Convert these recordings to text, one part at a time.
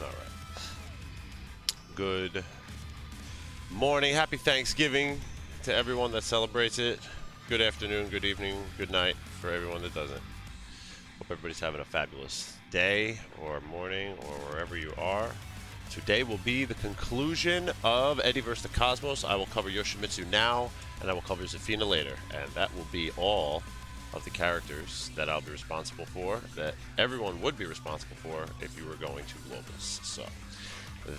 Alright. Good morning. Happy Thanksgiving to everyone that celebrates it. Good afternoon, good evening, good night for everyone that doesn't. Hope everybody's having a fabulous day or morning or wherever you are. Today will be the conclusion of Eddy vs. the Cosmos. I will cover Yoshimitsu now, and I will cover Zafina later. And that will be all of the characters that I'll be responsible for, that everyone would be responsible for if you were going to Globals. So,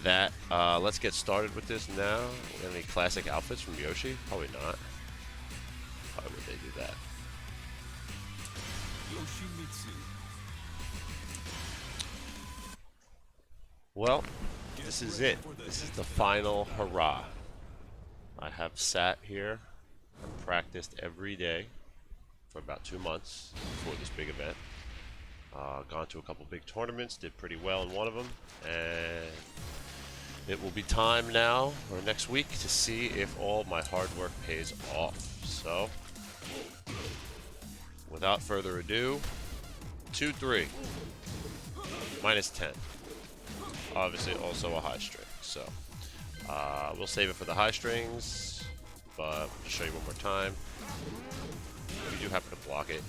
that, let's get started with this now. Any classic outfits from Yoshi? Probably not. Why would they do that? Yoshimitsu. Well, this is it. This is the final hurrah. I have sat here and practiced every day for about 2 months before this big event. Gone to a couple big tournaments, did pretty well in one of them, and it will be time now, or next week, to see if all my hard work pays off. So, without further ado, 2-3, -10. Obviously also a high string, so we'll save it for the high strings, but to show you one more time, if you do happen to block it,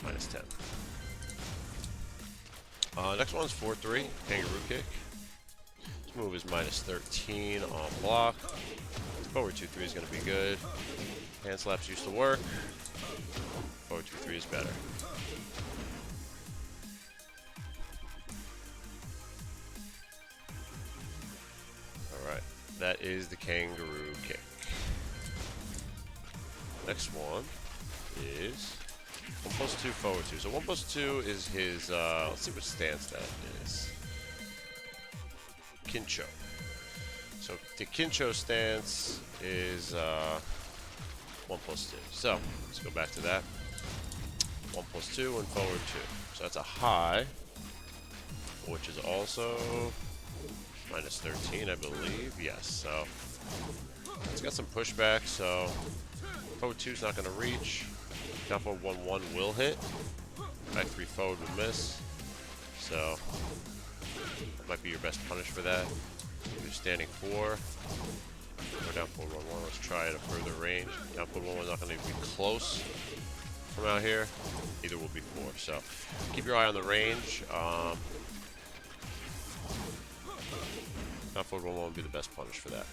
-10. Next one's 4-3, Kangaroo Kick. This move is -13 on block. Forward 2-3 is going to be good. Hand slaps used to work. Forward 2-3 is better. Alright, that is the Kangaroo Kick. Next one is 1+2 forward 2. So 1+2 is his, let's see which stance that is. Kincho. So the Kincho stance is 1+2. So let's go back to that. 1+2 and forward 2. So that's a high, which is also -13, I believe. Yes. So it's got some pushback. So forward 2 is not going to reach. Down forward 1-1 will hit. Back 3 forward would miss. So that might be your best punish for that. You're standing 4. Or down forward 1-1. Let's try at a further range. Down forward 1-1 is not going to be close from out here. Either will be 4. So keep your eye on the range. Down forward 1-1 would be the best punish for that.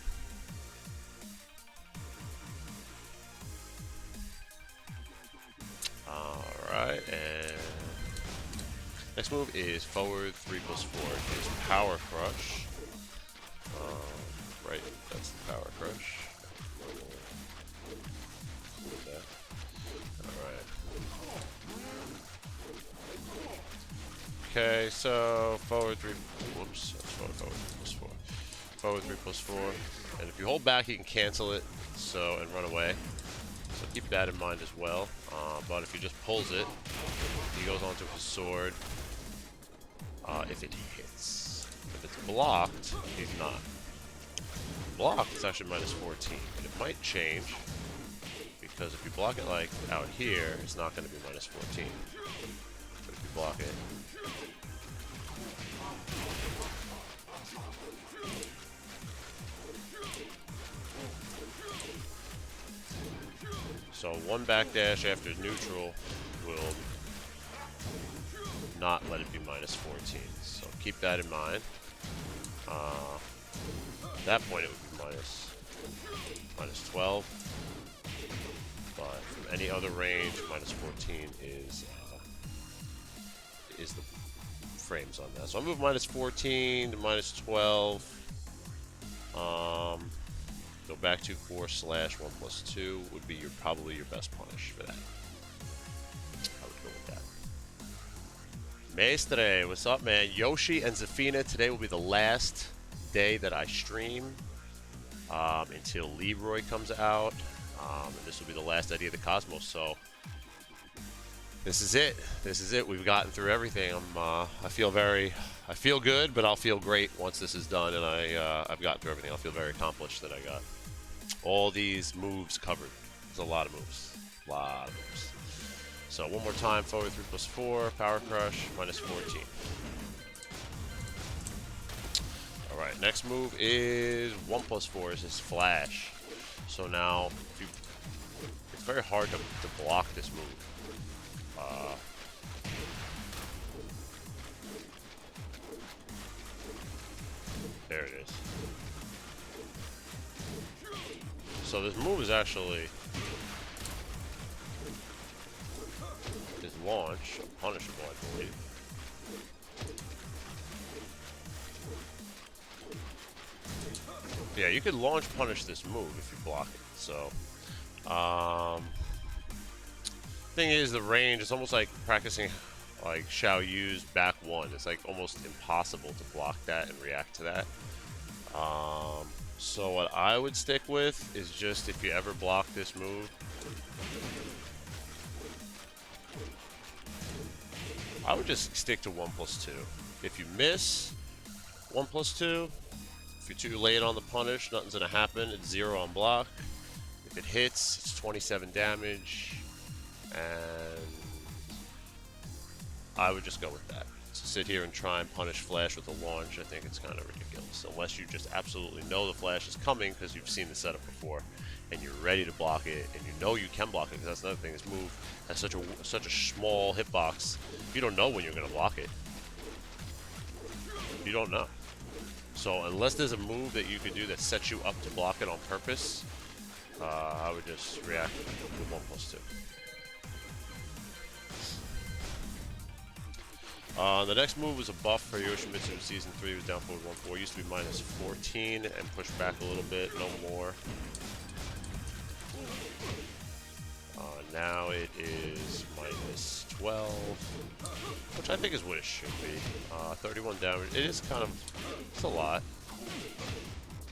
Alright, and next move is forward 3+4. Is Power Crush. Right, that's the Power Crush. Alright. Okay, so forward 3. Whoops, that's forward 3+4. Forward 3+4. And if you hold back, you can cancel it, so, and run away. So keep that in mind as well. But if he just pulls it, he goes onto his sword. If it hits. If it's blocked, he's not. Blocked, it's actually -14. And it might change, because if you block it like out here, it's not going to be -14. But if you block it, so one backdash after neutral will not let it be -14. So keep that in mind. At that point it would be -12. But from any other range, -14 is the frames on that. So I'll move -14 to -12. Go back to 4/1+2 would be probably your best punish for that. I would go with that. Maestre, what's up, man? Yoshi and Zafina, today will be the last day that I stream until Leroy comes out. And this will be the last Eddy of the Cosmos, so this is it. This is it. We've gotten through everything. I feel good, but I'll feel great once this is done and I've gotten through everything. I'll feel very accomplished that I got all these moves covered. There's a lot of moves. So one more time, forward 3+4, Power Crush, -14. Alright, next move is 1+4 is his flash. So now, if you, it's very hard to block this move. There it is. So this move is actually his launch, punishable, I believe. Yeah, you could launch punish this move if you block it. So, thing is, the range is almost like practicing like Xiao Yu's back one. It's like almost impossible to block that and react to that. So what I would stick with is just if you ever block this move, I would just stick to 1+2. If you miss 1+2, if you're too late on the punish, nothing's gonna happen. It's 0 on block. If it hits, it's 27 damage, and I would just go with that. To sit here and try and punish flash with a launch, I think it's kind of ridiculous. Unless you just absolutely know the flash is coming because you've seen the setup before, and you're ready to block it, and you know you can block it. Because that's another thing. This move has such a small hitbox. You don't know when you're gonna block it. You don't know. So unless there's a move that you could do that sets you up to block it on purpose, I would just react with 1+2. The next move was a buff for Yoshimitsu in Season 3. It was down forward 1-4. Used to be -14 and pushed back a little bit, no more. Now it is -12, which I think is what it should be. 31 damage. It is kind of, it's a lot,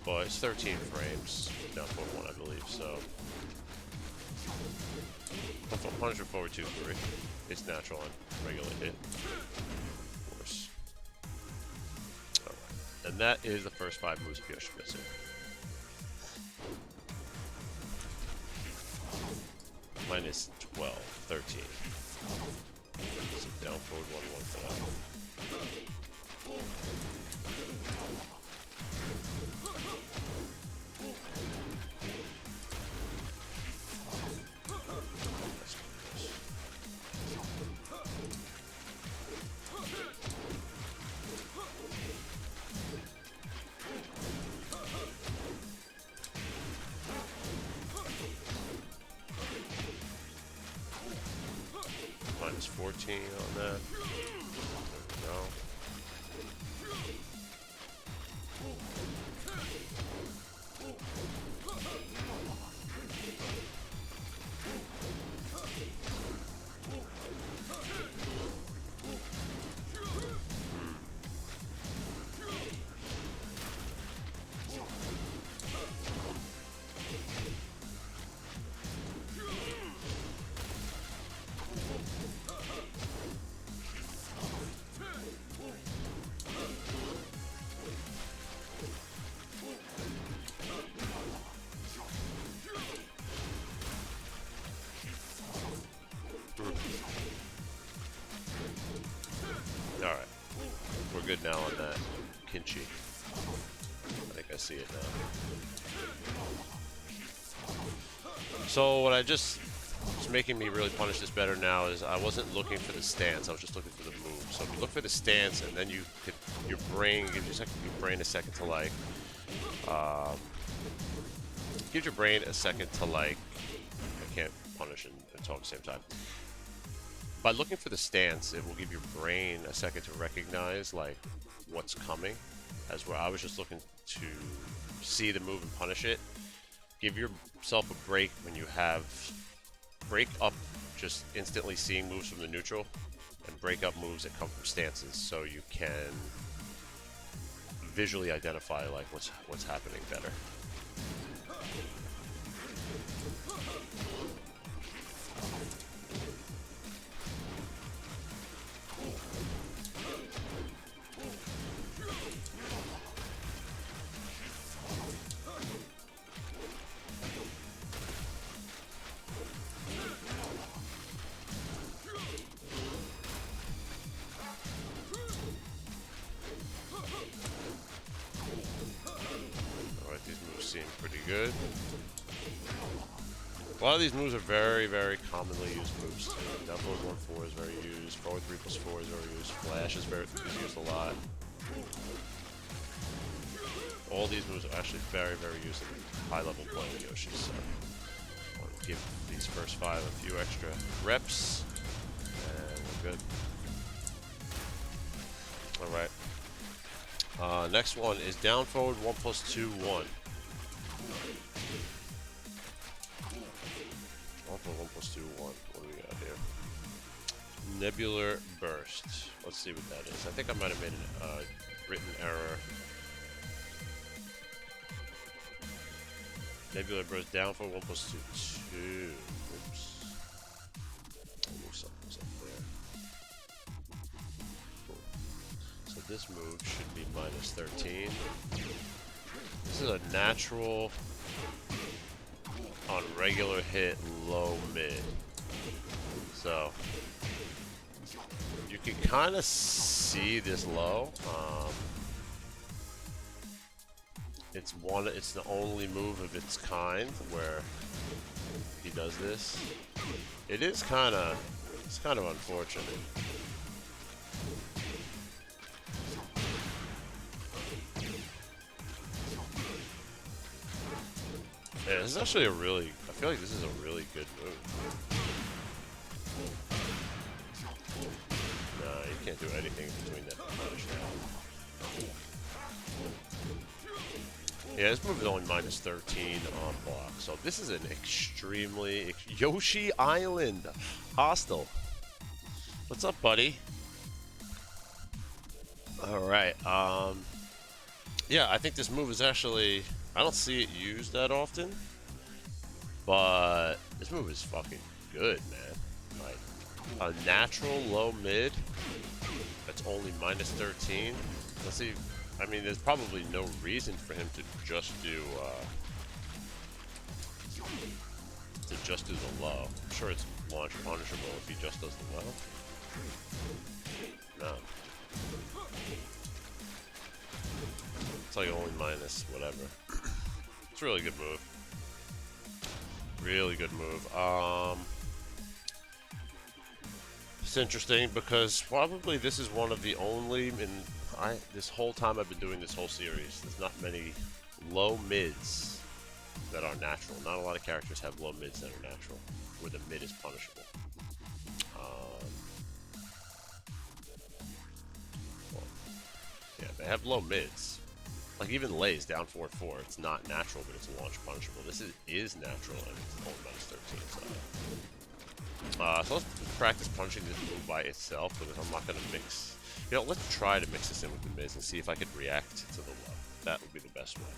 but it's 13 frames, down forward 1, I believe, so. 100 forward 2-3. It's natural and regular hit. Of course. Alright. And that is the first 5 moves of Yoshimitsu. -12, 13. So down forward 1-1 for that. -14 on that. There we go. Alright. We're good now on that Kinchi. I think I see it now. So what I just was making me really punish this better now is I wasn't looking for the stance, I was just looking for the move. So if you look for the stance and then you could, your brain gives your brain a second to like gives your brain a second to like, I can't punish and talk at the same time. By looking for the stance, it will give your brain a second to recognize like what's coming, as where I was just looking to see the move and punish it. Give yourself a break when you have break up just instantly seeing moves from the neutral, and break up moves that come from stances, so you can visually identify like what's happening better. good. A lot of these moves are very, very commonly used moves. Down forward 1-4 is very used. Forward 3+4 is very used. Flash is used a lot. All these moves are actually very, very used in high-level play with Yoshi. So I want to give these first 5 a few extra reps, and we're good. All right. Next one is down forward 1+2, 1. 1+2, 1. What do we got here? Nebular Burst. Let's see what that is. I think I might have made a written error. Nebular Burst down for 1+2, 2. Oops. I'll move something up there. Cool. So this move should be -13. This is a natural on regular hit, low mid. So you can kind of see this low. It's the only move of its kind where he does this. It's kind of unfortunate. Yeah, this is actually I feel like this is a really good move. Nah, you can't do anything between that punish now. Yeah, this move is only -13 on block, so this is an extremely... Yoshi Island! Hostile. What's up, buddy? Alright, yeah, I think this move is actually... I don't see it used that often, but this move is fucking good, man. Like, a natural low mid that's only -13. Let's see. I mean, there's probably no reason for him to just do the low. I'm sure it's launch punishable if he just does the low. No. It's like only minus whatever. It's a really good move. Really good move. It's interesting because probably this is one of the only this whole time I've been doing this whole series, there's not many low mids that are natural. Not a lot of characters have low mids that are natural, where the mid is punishable. Well, yeah, they have low mids. Like even Lay's down 4-4, it's not natural, but it's launch punishable. This is natural, and it's only -13. So let's practice punching this move by itself, because I'm not going to mix... You know, let's try to mix this in with the Miz and see if I could react to the low. That would be the best way.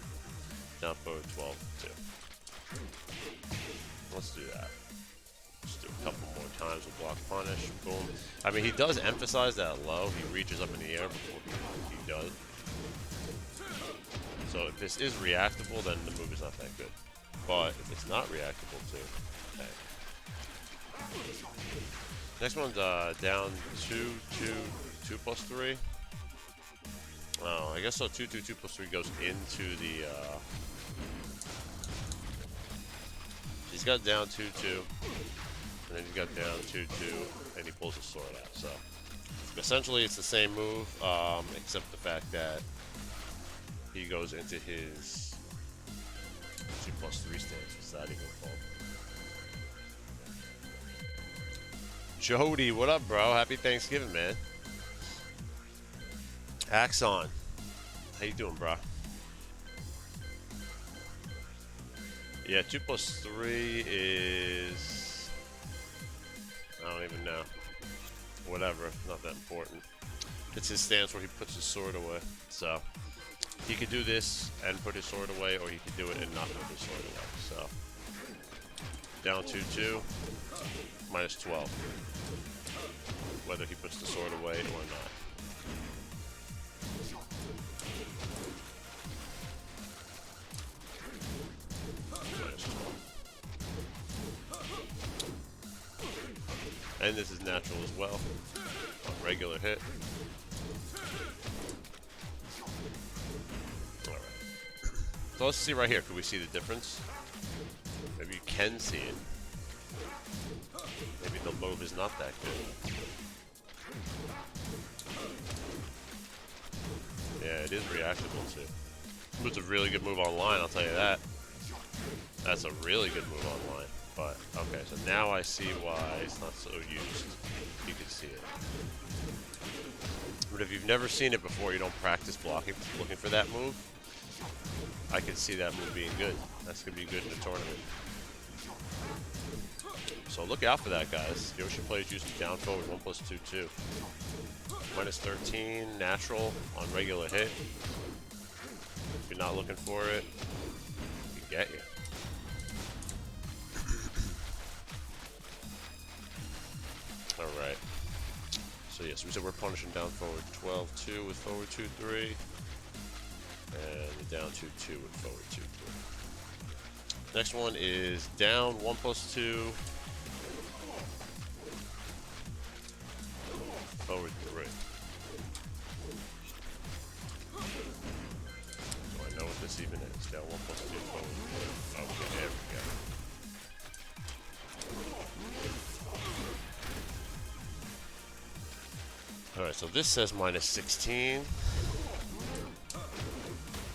Down forward 12-2. Let's do that. Just do a couple more times with block punish. Boom. I mean, he does emphasize that low. He reaches up in the air before he does. So if this is reactable, then the move is not that good. But if it's not reactable too, okay. Next one's down 2+3. Oh, I guess so. 2+3 goes into the. He's got down 2-2, and then he's got down 2-2, and he pulls his sword out. So essentially, it's the same move, except the fact that he goes into his 2+3 stance. What's that even called? Jody, what up, bro? Happy Thanksgiving, man. Axon, how you doing, bro? Yeah, 2+3 is... I don't even know. Whatever, not that important. It's his stance where he puts his sword away. So, he could do this and put his sword away, or he could do it and not put his sword away. So, down 2-2, -12. Whether he puts the sword away or not. And this is natural as well. A regular hit. Alright. So let's see right here. Can we see the difference? Maybe you can see it. Maybe the move is not that good. Yeah, it is reactable too. It's a really good move online, I'll tell you that. That's a really good move online. But, okay, so now I see why it's not so used. You can see it. But if you've never seen it before, you don't practice blocking, looking for that move, I can see that move being good. That's going to be good in the tournament. So look out for that, guys. Yoshi players used to down forward 1+2, 2. Minus 13, natural on regular hit. If you're not looking for it, you get you. Alright. So yes, we said we're punishing down forward 12-2 with forward 2-3. And down 2-2 with forward 2-3. Next one is down 1+2. Forward 3. So I know what this even is. Down 1+2 forward 3. Okay, there we go. Alright, so this says minus 16.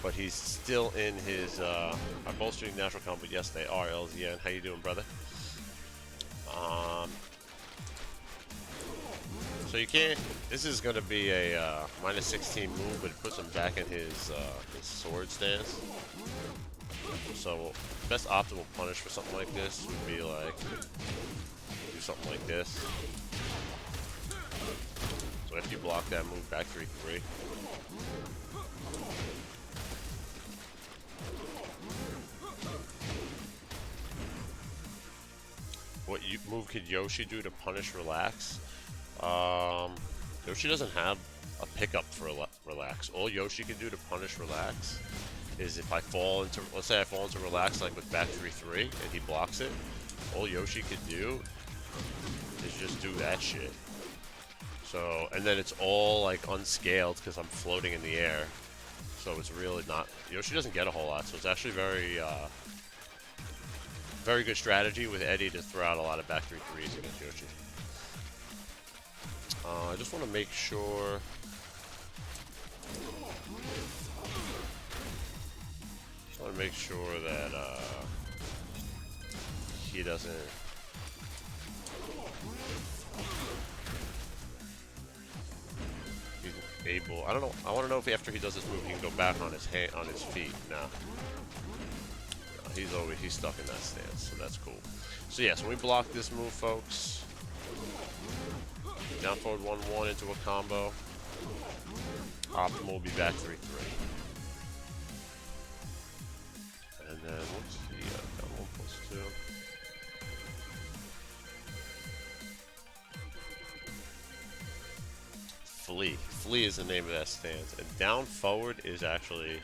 But he's still in his, are bolstering natural combo? Yes, they are, LZN. How you doing, brother? So you can't, this is going to be a minus 16 move, but it puts him back in his sword stance. So, best optimal punish for something like this would be like, do something like this. So after you block that move, back 3-3. What move could Yoshi do to punish relax? Yoshi doesn't have a pickup for relax. All Yoshi can do to punish relax is if I fall into, let's say I fall into relax like with back 3-3 and he blocks it, all Yoshi could do is just do that shit. So, and then it's all like unscaled because I'm floating in the air. So it's really not, Yoshi doesn't get a whole lot, so it's actually very, very good strategy with Eddy to throw out a lot of back 3-3s against Yoshi. I just want to make sure. Just want to make sure that he doesn't. He's able. I don't know. I want to know if after he does this move, he can go back on his feet. Nah. He's stuck in that stance, so that's cool. So yes, when we block this move, folks, down forward 1-1 into a combo. Optimal will be back 3-3. And then what's the down 1+2? Flee. Flee is the name of that stance, and down forward is actually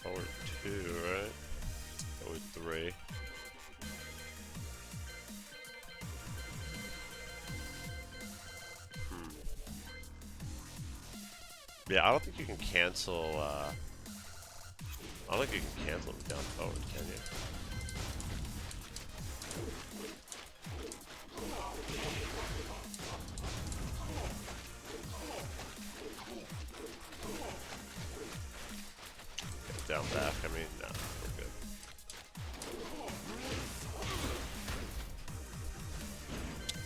forward 2, right? Forward 3. Yeah, I don't think you can cancel, I don't think you can cancel the down forward, can you? Down back, I mean, no, we're good.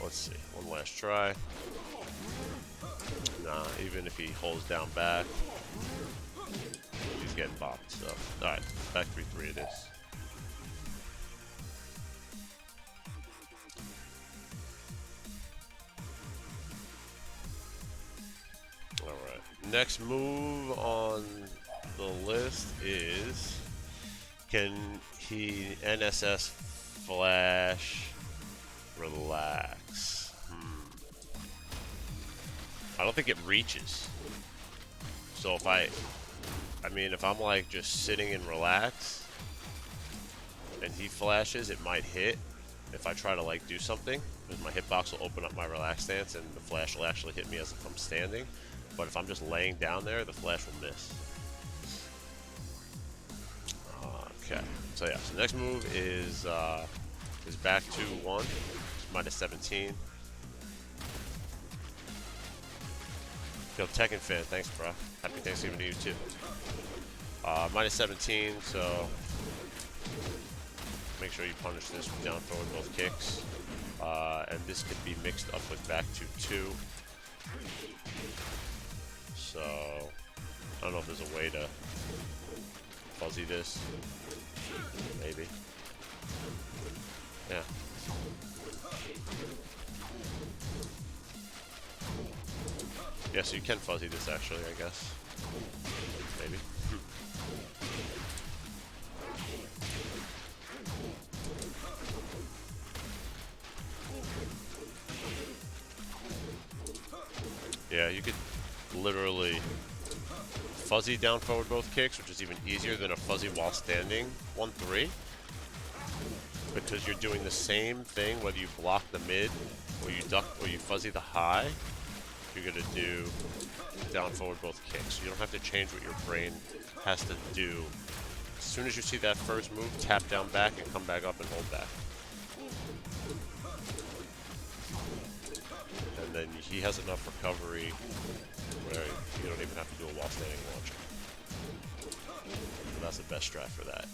Let's see, one last try. Nah, even if he holds down back, he's getting bopped, so. Alright, back 3-3 it is. Alright, next move on the list is, can he NSS flash relax? I don't think it reaches. So if I mean, if I'm like just sitting and relax and he flashes, it might hit. If I try to like do something, because my hitbox will open up my relax stance and the flash will actually hit me as if I'm standing. But if I'm just laying down there, the flash will miss. Okay. So yeah. So the next move is back to 1, minus 17. Yo, Tekken fan, thanks, bro. Happy Thanksgiving to you too. Minus 17, so make sure you punish this with down forward both kicks. And this could be mixed up with back to 2. So I don't know if there's a way to fuzzy this. Maybe. Yeah. Yeah, so you can fuzzy this actually, I guess. Maybe. Yeah, you could literally fuzzy down forward both kicks, which is even easier than a fuzzy while standing 1-3. Because you're doing the same thing whether you block the mid or you duck or you fuzzy the high. You're gonna do down forward both kicks. You don't have to change what your brain has to do. As soon as you see that first move, tap down back and come back up and hold back. And then he has enough recovery where you don't even have to do a while standing launch. So that's the best strat for that.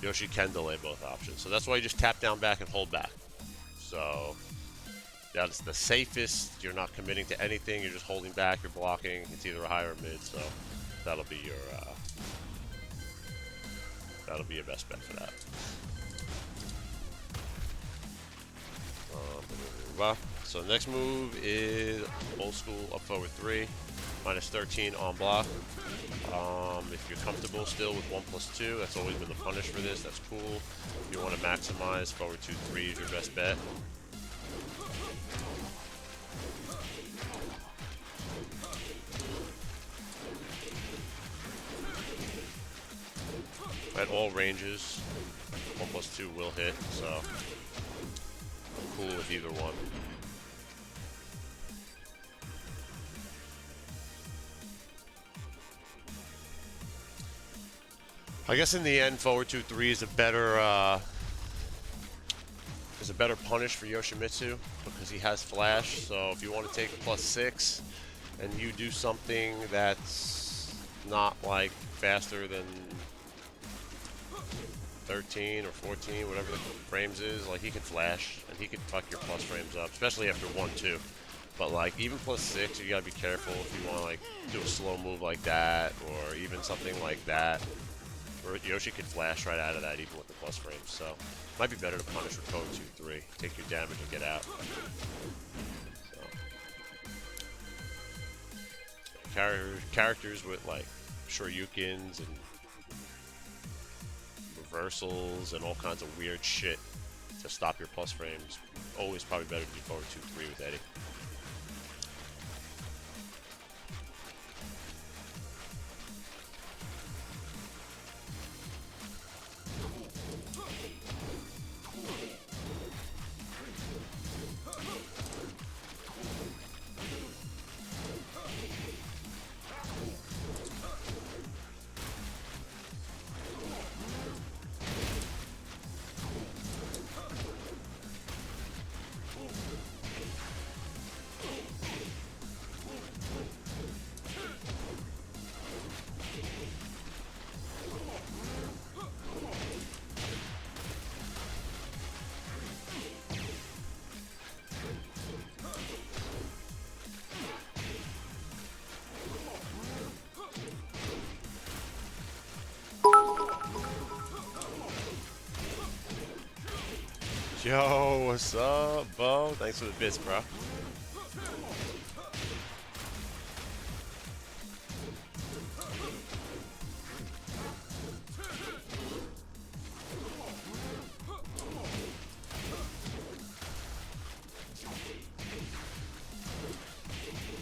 Yoshi can delay both options. So that's why you just tap down back and hold back. So that's the safest. You're not committing to anything. You're just holding back. You're blocking. It's either a high or a mid. So that'll be your best bet for that. So the next move is old school up forward 3, minus 13 on block. If you're comfortable still with 1+2, that's always been the punish for this. That's cool. If you want to maximize, forward 2-3 is your best bet. At all ranges, 1+2 will hit, so I'm cool with either one. I guess in the end, forward 2-3 is a better punish for Yoshimitsu because he has flash. So if you want to take a +6 and you do something that's not like faster than 13 or 14, whatever the frames is, like he can flash and he can fuck your plus frames up, especially after 1-2. But like even +6, you gotta be careful if you want to like do a slow move like that or even something like that. Or Yoshi can flash right out of that even with the plus frames. So it might be better to punish with forward 2-3, take your damage and get out. So characters with like Shoryukens and reversals and all kinds of weird shit to stop your plus frames. Always probably better to do forward 2-3 with Eddy. Yo, what's up, Bo? Thanks for the bits, bro.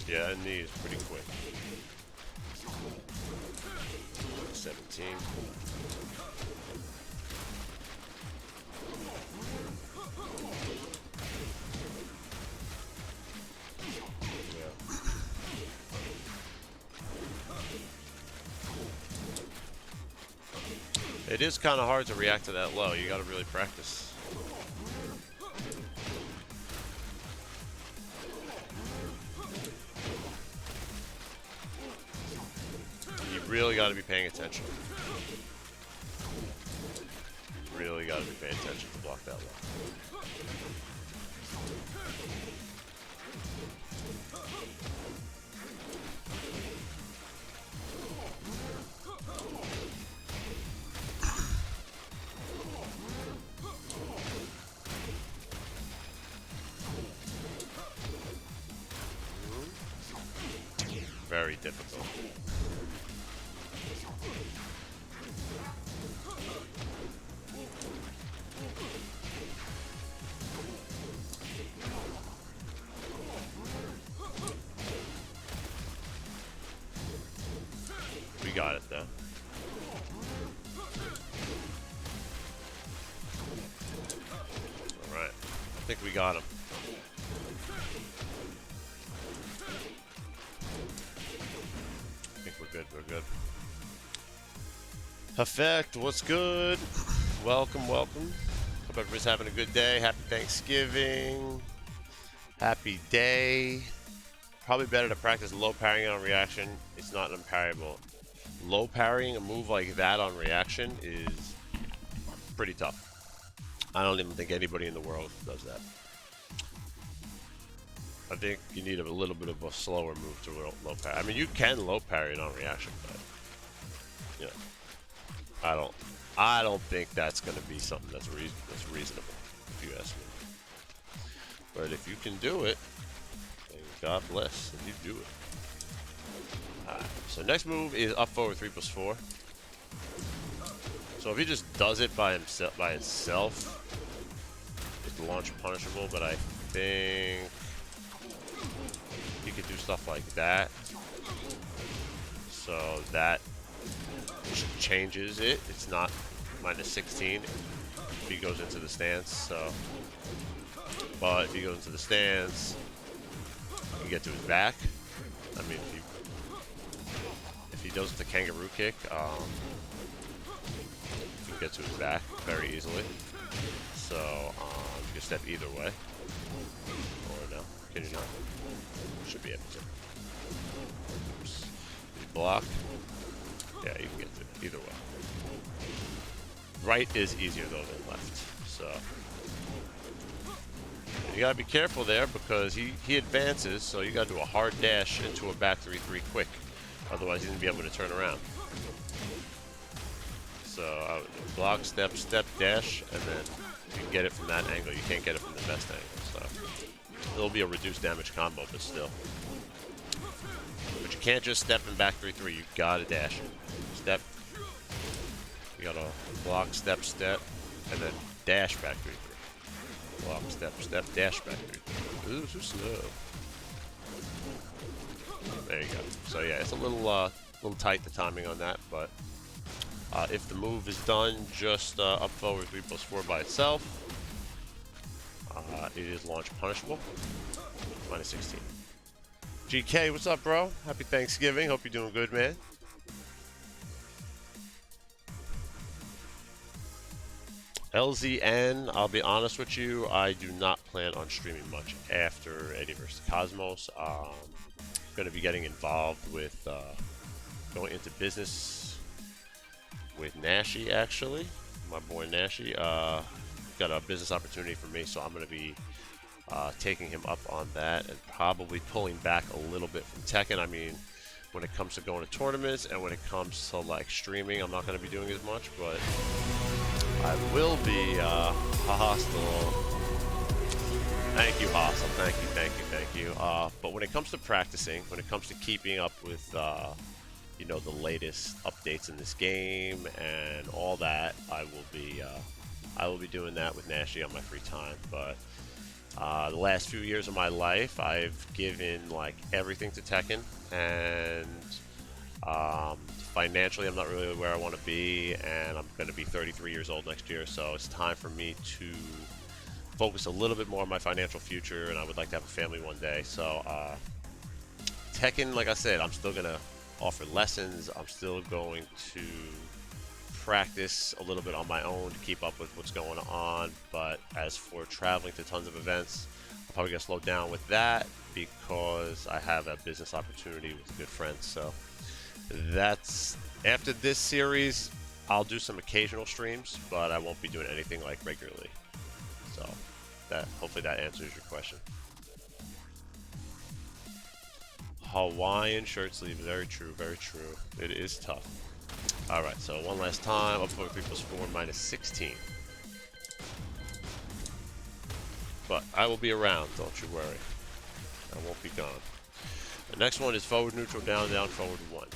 Yeah, that knee is pretty quick. 17. It is kind of hard to react to that low. You got to really practice. You really got to be paying attention. Really got to be paying attention to block that low. Very difficult. We got it though. Alright. I think we got him. We're good. Effect, what's good? Welcome, welcome. Hope everybody's having a good day. Happy Thanksgiving. Happy day. Probably better to practice low parrying on reaction. It's not unparryable. Low parrying a move like that on reaction is pretty tough. I don't even think anybody in the world does that. I think you need a little bit of a slower move to low parry. I mean, you can low parry it on reaction, but you know, I don't think that's going to be something that's reasonable, if you ask me. But if you can do it, then God bless if you do it. Alright, so next move is up forward 3+4. So if he just does it by itself, it's launch punishable. But I think you could do stuff like that, so that changes it. It's not -16 if he goes into the stance. So, but if he goes into the stance, you can get to his back. I mean, if he does the Kangaroo Kick, you can get to his back very easily. So you can step either way, or no? Can you not? Should be able to. Oops. You block. Yeah, you can get to it either way. Right is easier though than left. So you gotta be careful there because he advances, so you gotta do a hard dash into a back 3-3 quick. Otherwise, he's gonna be able to turn around. So block, step, step, dash, and then you can get it from that angle. You can't get it from the best angle. So it'll be a reduced damage combo, but still. But you can't just step and back 3-3. You gotta dash. Step. You gotta block, step, step, and then dash back 3-3. Block, step, step, dash back 3-3. Ooh, too slow. There you go. So yeah, it's a little tight, the timing on that, but if the move is done just up forward 3+4 by itself, it is launch punishable. -16. GK, what's up, bro? Happy Thanksgiving. Hope you're doing good, man. LZN, I'll be honest with you, I do not plan on streaming much after Eddy vs Cosmos. Going to be getting involved with going into business with Nashi, actually. My boy Nashi got a business opportunity for me, so I'm going to be taking him up on that and probably pulling back a little bit from Tekken. I mean, when it comes to going to tournaments and when it comes to like streaming, I'm not going to be doing as much, but I will be hostile. Thank you, hostile. Thank you, thank you, thank you. But when it comes to practicing, when it comes to keeping up with you know, the latest updates in this game and all that, I will be doing that with Nashi on my free time. But the last few years of my life, I've given like everything to Tekken, and financially, I'm not really where I want to be, and I'm going to be 33 years old next year, so it's time for me to focus a little bit more on my financial future, and I would like to have a family one day. So Tekken, like I said, I'm still going to offer lessons. I'm still going to practice a little bit on my own to keep up with what's going on. But as for traveling to tons of events, I'm probably gonna slow down with that because I have a business opportunity with a good friend. So that's after this series. I'll do some occasional streams, but I won't be doing anything like regularly. So that hopefully that answers your question. Hawaiian shirt sleeve, very true, very true. It is tough. All right, so one last time. Up 3 + 4 minus 16. But I will be around, don't you worry. I won't be gone. The next one is forward neutral, down, down, forward 1.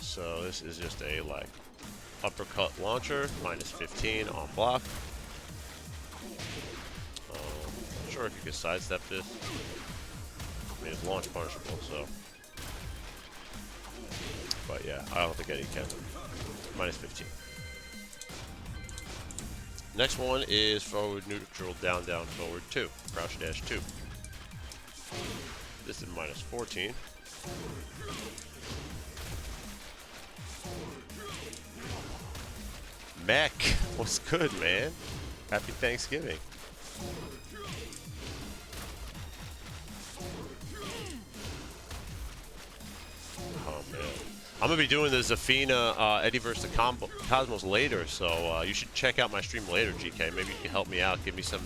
So this is just a like uppercut launcher, minus 15 on block. Not sure if you can sidestep this. I mean, it's launch punishable, so. But yeah, I don't think Eddie can. Minus 15. Next one is forward neutral, down, down, forward 2. Crouch dash 2. This is minus 14. Mac, what's good, man? Happy Thanksgiving. Oh man, I'm gonna be doing the Zafina Eddy Vs Cosmos later, so you should check out my stream later, GK. Maybe you can help me out, give me some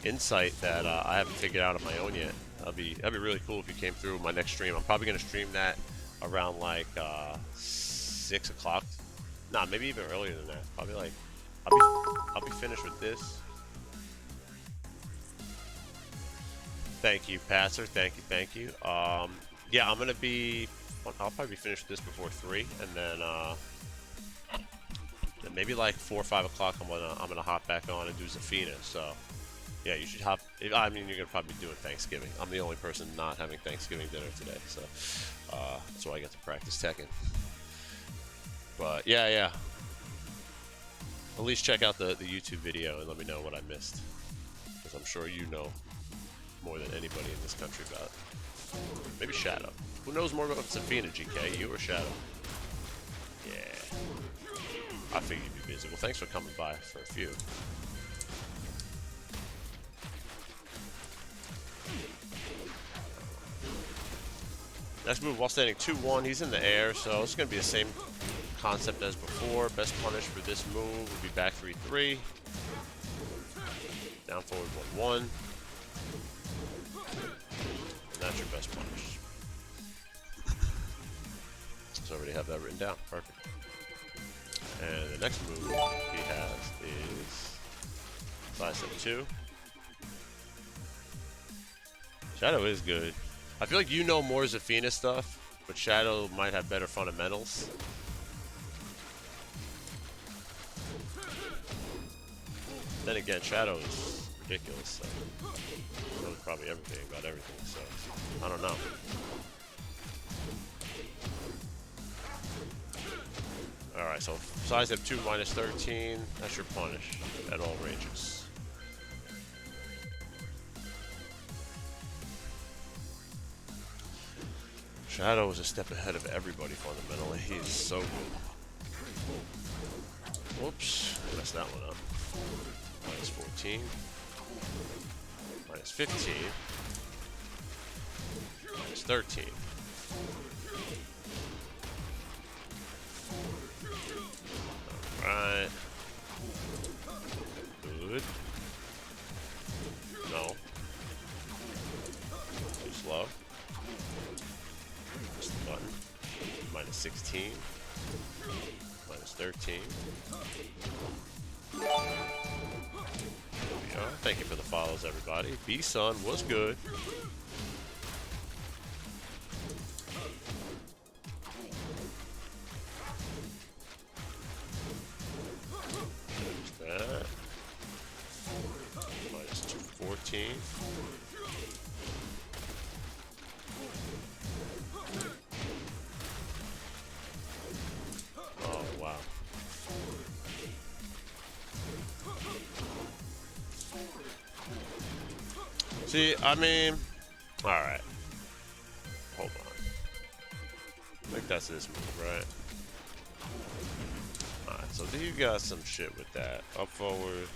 insight that I haven't figured out on my own yet. That'd be really cool if you came through my next stream. I'm probably gonna stream that around like 6 o'clock. Nah, maybe even earlier than that. Probably like I'll be finished with this. Thank you, Passer. Thank you. Yeah, I'll probably be finished with this before 3, and then maybe like 4 or 5 o'clock. I'm gonna hop back on and do Zafina. So yeah, you should hop. I mean, you're gonna probably be doing Thanksgiving. I'm the only person not having Thanksgiving dinner today, so that's why I get to practice Tekken. But yeah. At least check out the YouTube video and let me know what I missed, because I'm sure you know more than anybody in this country about it. Maybe Shadow. Who knows more about Zafina, GK? You or Shadow? Yeah. I figured you'd be busy. Well, thanks for coming by for a few. Next move, while standing 2-1, he's in the air, so it's going to be the same concept as before. Best punish for this move would be back 3-3. Down forward 1-1. And that's your best punish. So I already have that written down. Perfect. And the next move he has is sidestep 2. Shadow is good. I feel like you know more Zafina stuff, but Shadow might have better fundamentals. Then again, Shadow is ridiculous, so he knows probably everything about everything, so I don't know. Alright, so sidestep 2 minus 13, that's your punish at all ranges. Shadow is a step ahead of everybody fundamentally. He's so good. Whoops, messed that one up. Minus 14. Minus 15. Minus 13. Alright. Good. No. Too slow. Press the button. Minus 16. Minus 13. There we are. Thank you for the follows, everybody. B-Sun was good. There's that. Minus 214. Oh, wow. See, I mean, alright. Hold on. I think that's this move, right? So you got some shit with that. Up forward.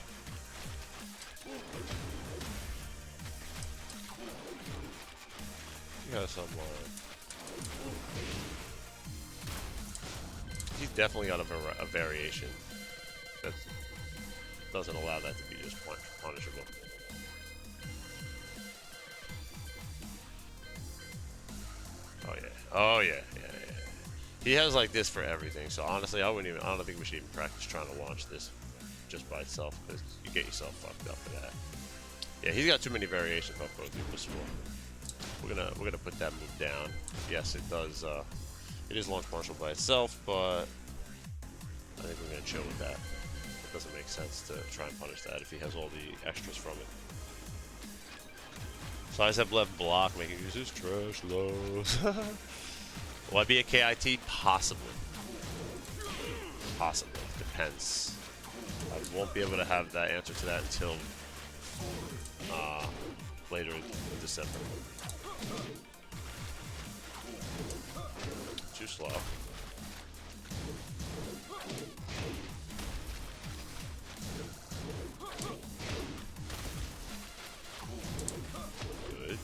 You got some he's definitely got a variation that doesn't allow that to be just punishable. Oh yeah. Oh yeah. He has like this for everything. So honestly, I don't think we should even practice trying to launch this just by itself, because you get yourself fucked up for that. Yeah, he's got too many variations up both people. We're gonna put that move down. Yes, it does. It is launch partial by itself, but I think we're gonna chill with that. It doesn't make sense to try and punish that if he has all the extras from it. Size up left block, making use his trash lows. Will I be a KIT? Possibly. Possibly. Depends. I won't be able to have that answer to that until later in December. Too slow. Good.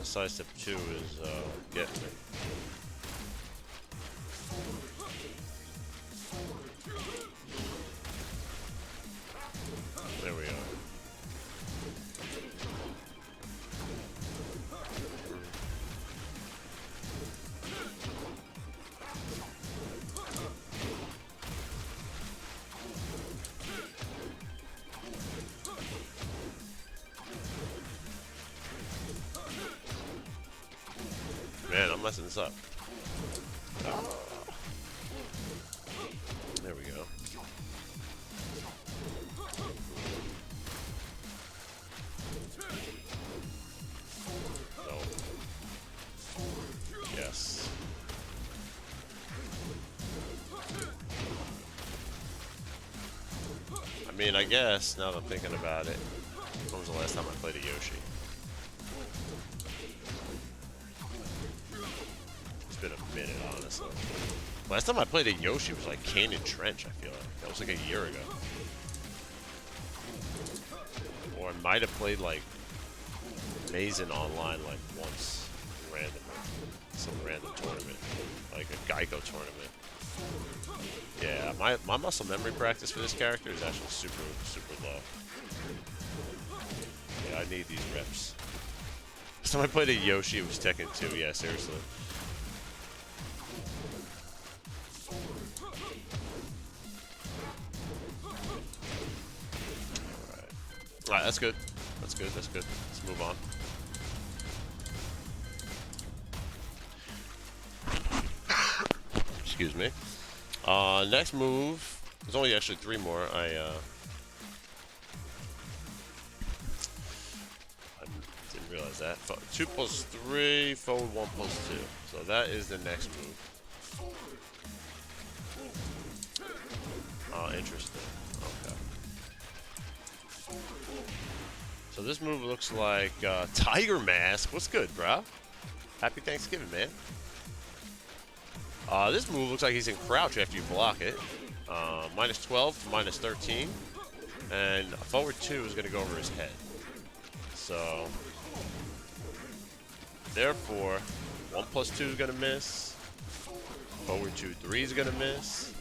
Side step 2 is getting me. There we are. Man, I'm messing this up. There we go. No. Yes. I mean, I guess, now that I'm thinking about it, when was the last time I played a Yoshi? It's been a minute, honestly. Last time I played a Yoshi was like Canyon Trench, I feel like. That was like a year ago. Or I might have played like Mazen online like once, randomly. Some random tournament. Like a Geico tournament. Yeah, my muscle memory practice for this character is actually super low. Yeah, I need these reps. Last time I played a Yoshi, it was Tekken 2. Yeah, seriously. Alright, that's good. That's good. Let's move on. Excuse me. Next move. There's only actually 3 more. I didn't realize that. 2 plus 3, forward 1 plus 2. So that is the next move. Oh, interesting. Okay. So this move looks like Tiger Mask. What's good, bro? Happy Thanksgiving, man. This move looks like he's in crouch after you block it. Minus 12 to minus 13. And a forward 2 is going to go over his head. So, therefore, 1 plus 2 is going to miss. Forward 2, 3 is going to miss.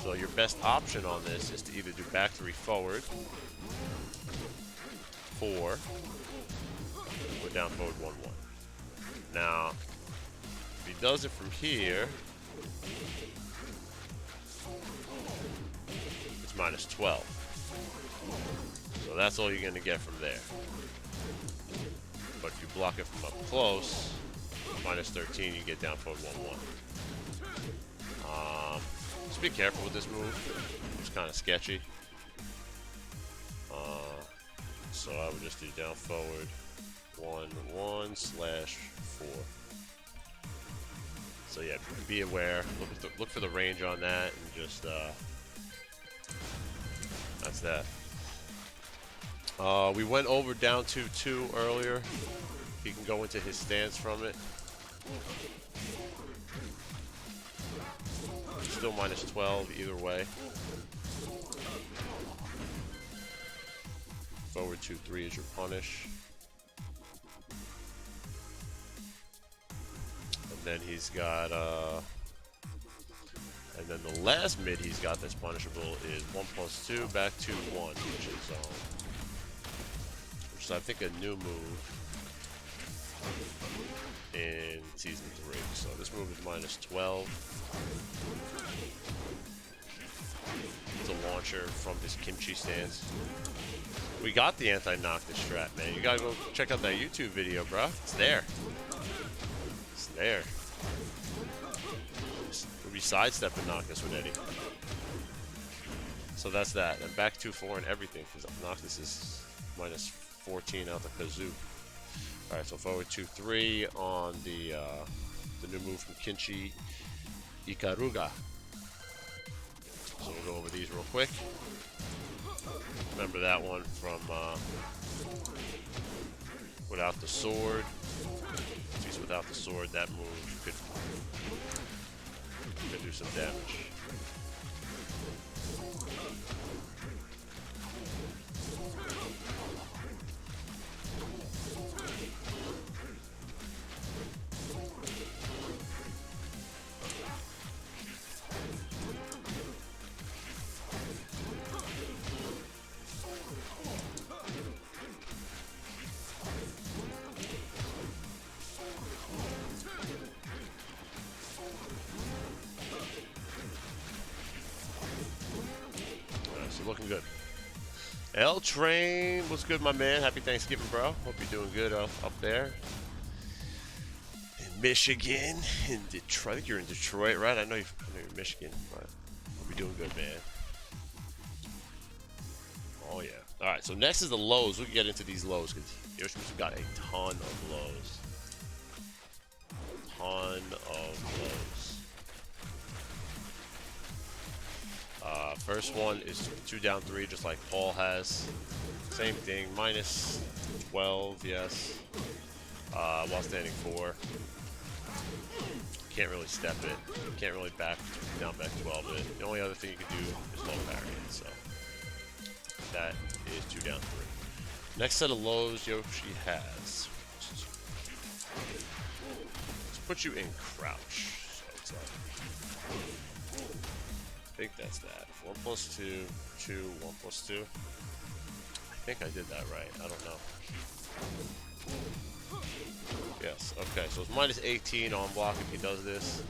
So your best option on this is to either do back 3 forward, 4, or down forward 1, 1. Now, if he does it from here, it's minus 12. So that's all you're going to get from there. But if you block it from up close, minus 13, you get down forward 1, 1. Just be careful with this move. It's kind of sketchy. So I would just do down forward 1, 1 slash 4. So yeah, be aware. Look for the range on that, and just that's that. We went over down 2-2 earlier. He can go into his stance from it. Still minus 12 either way. Forward 2-3 is your punish. And then he's got, and then the last mid he's got that's punishable is 1+2 back to 1, which is I think a new move in season 3. So this move is minus 12. It's a launcher from his kimchi stance. We got the anti-Noctis strat, man. You gotta go check out that YouTube video, bro. It's there. It's there. We'll be sidestepping Noctis with Eddy. So that's that. And back 2-4 and everything, because Noctis is minus 14 out the kazoo. Alright, so forward 2-3 on the new move from Kinchi, Ikaruga. So we'll go over these real quick. Remember that one from without the sword. If he's without the sword, that move could do some damage. Looking good. L Train, what's good, my man? Happy Thanksgiving, bro. Hope you're doing good up there in Michigan, in Detroit. I think you're in Detroit, right? I know you're in Michigan, but hope you're doing good, man. Oh yeah. All right. So next is the lows. We can get into these lows because Yoshimitsu got a ton of lows. First one is 2 down 3, just like Paul has. Same thing, minus 12, yes. While standing 4. Can't really step it. Can't really down back 12 it. The only other thing you can do is low variant, so that is 2 down 3. Next set of lows Yoshi has. Let's put you in crouch. So it's like, I think that's that. 1+2, 2, 1+2. I think I did that right. I don't know. Yes. Okay. So it's minus 18 on block if he does this.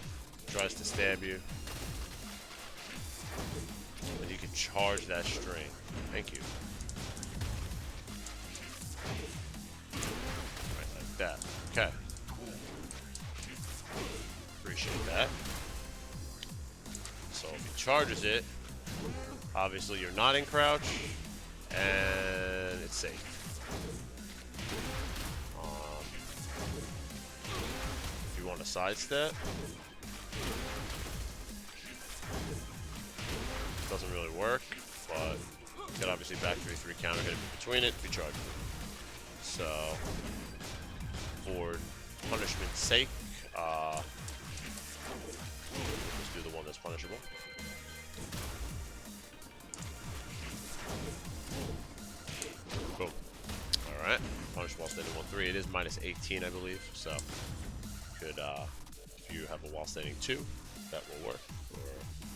Tries to stab you, and you can charge that string. Thank you. Right, like that. Okay. Appreciate that. So if he charges it, obviously you're not in crouch, and it's safe. If you want to sidestep, doesn't really work, but you can obviously back 3-3 counter hit between it if you charge it. So for punishment's sake, let's do the one that's punishable. Boom. Alright. Punish while standing 1-3. It is minus 18, I believe. So, could, if you have a while standing 2, that will work. Or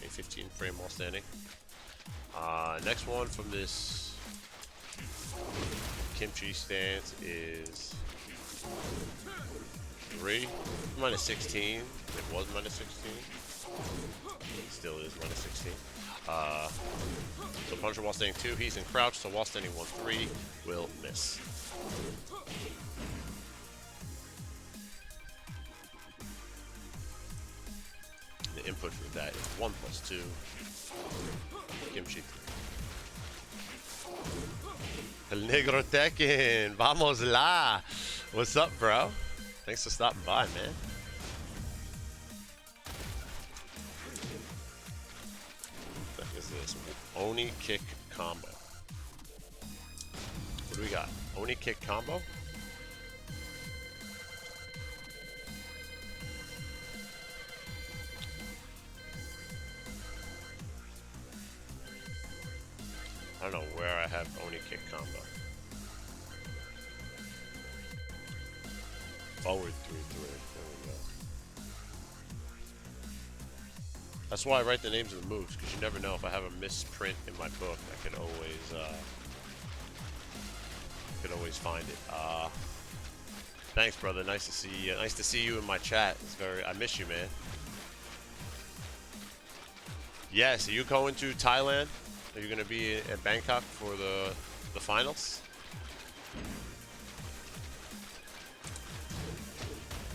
a 15 frame while standing. Next one from this kimchi stance is 3. Minus 16. It was minus 16. It still is minus 16. So Punisher while standing 2, he's in crouch, so while standing 1-3 will miss. The input for that is 1+2 kimchi 3. El Negro Tekken, vamos la! What's up, bro? Thanks for stopping by, man. What the heck is this? Oni kick combo. we got? Oni kick combo? I don't know where I have Oni kick combo. Forward 3-3. There we go. That's why I write the names of the moves, because you never know. If I have a misprint in my book, I can always find it. Thanks, brother. Nice to see you. Nice to see you in my chat. I miss you, man. Yes, are you going to Thailand? Are you going to be at Bangkok for the finals?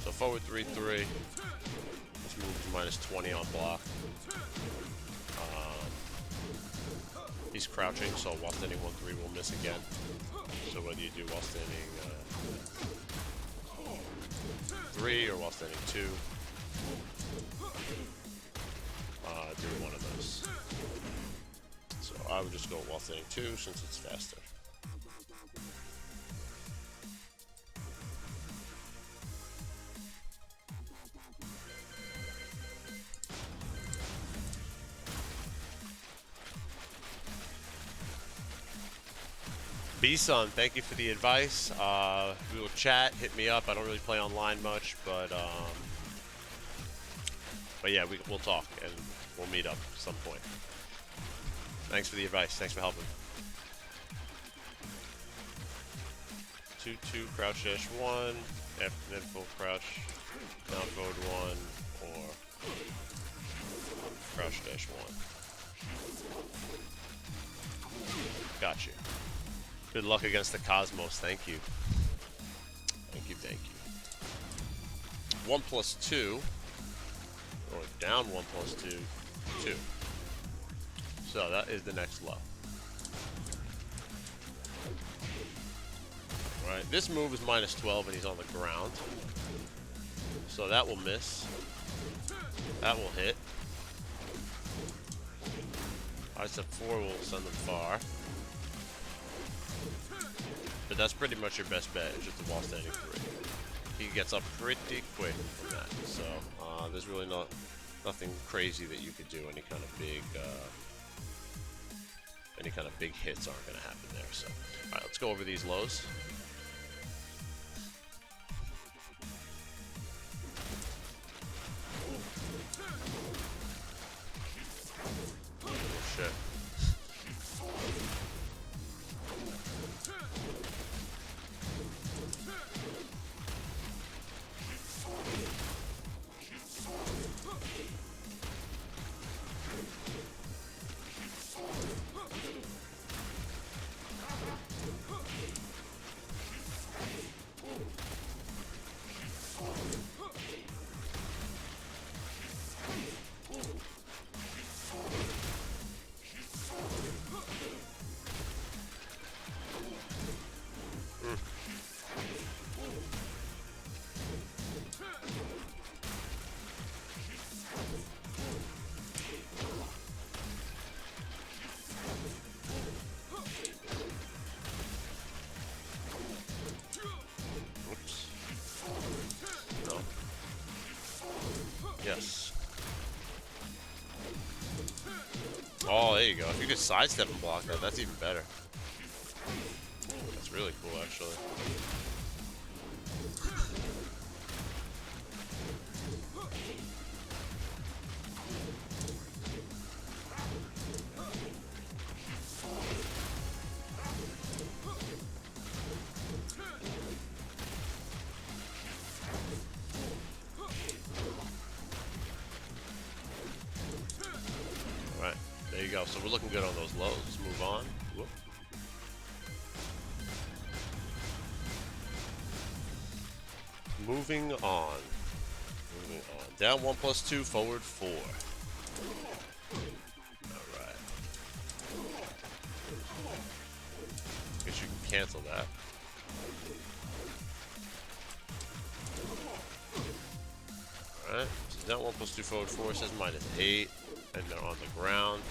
So forward 3-3. This move is minus 20 on block. He's crouching, so while standing 1-3 will miss again. So whether you do while standing 3 or while standing 2, do one of those. So I would just go while standing 2 since it's faster. B-Sun, thank you for the advice. We will chat, hit me up. I don't really play online much, but yeah, we'll talk and we'll meet up at some point. Thanks for the advice. Thanks for helping. 2-2 crouch dash 1, F then full crouch down forward 1, or crouch dash 1. Got you. Good luck against the Cosmos. Thank you. Thank you, thank you. 1 + 2. Or down 1 + 2. 2. So that is the next low. Alright, this move is minus 12 and he's on the ground. So that will miss. That will hit. Alright, step 4 will send them far. But that's pretty much your best bet, is just the wall standing 3. He gets up pretty quick from that. So there's really nothing crazy that you could do. Any kind of big hits aren't going to happen there. So, all right, let's go over these lows. Oh, shit. Yes. Oh, there you go. If you could sidestep and block that, that's even better. That's really cool, actually. There you go. So we're looking good on those lows. Let's move on. Whoop. Moving on. Moving on. Down 1 + 2, forward 4. Alright. Guess you can cancel that. Alright. So down 1 + 2, forward 4 says -8. And they're on the ground.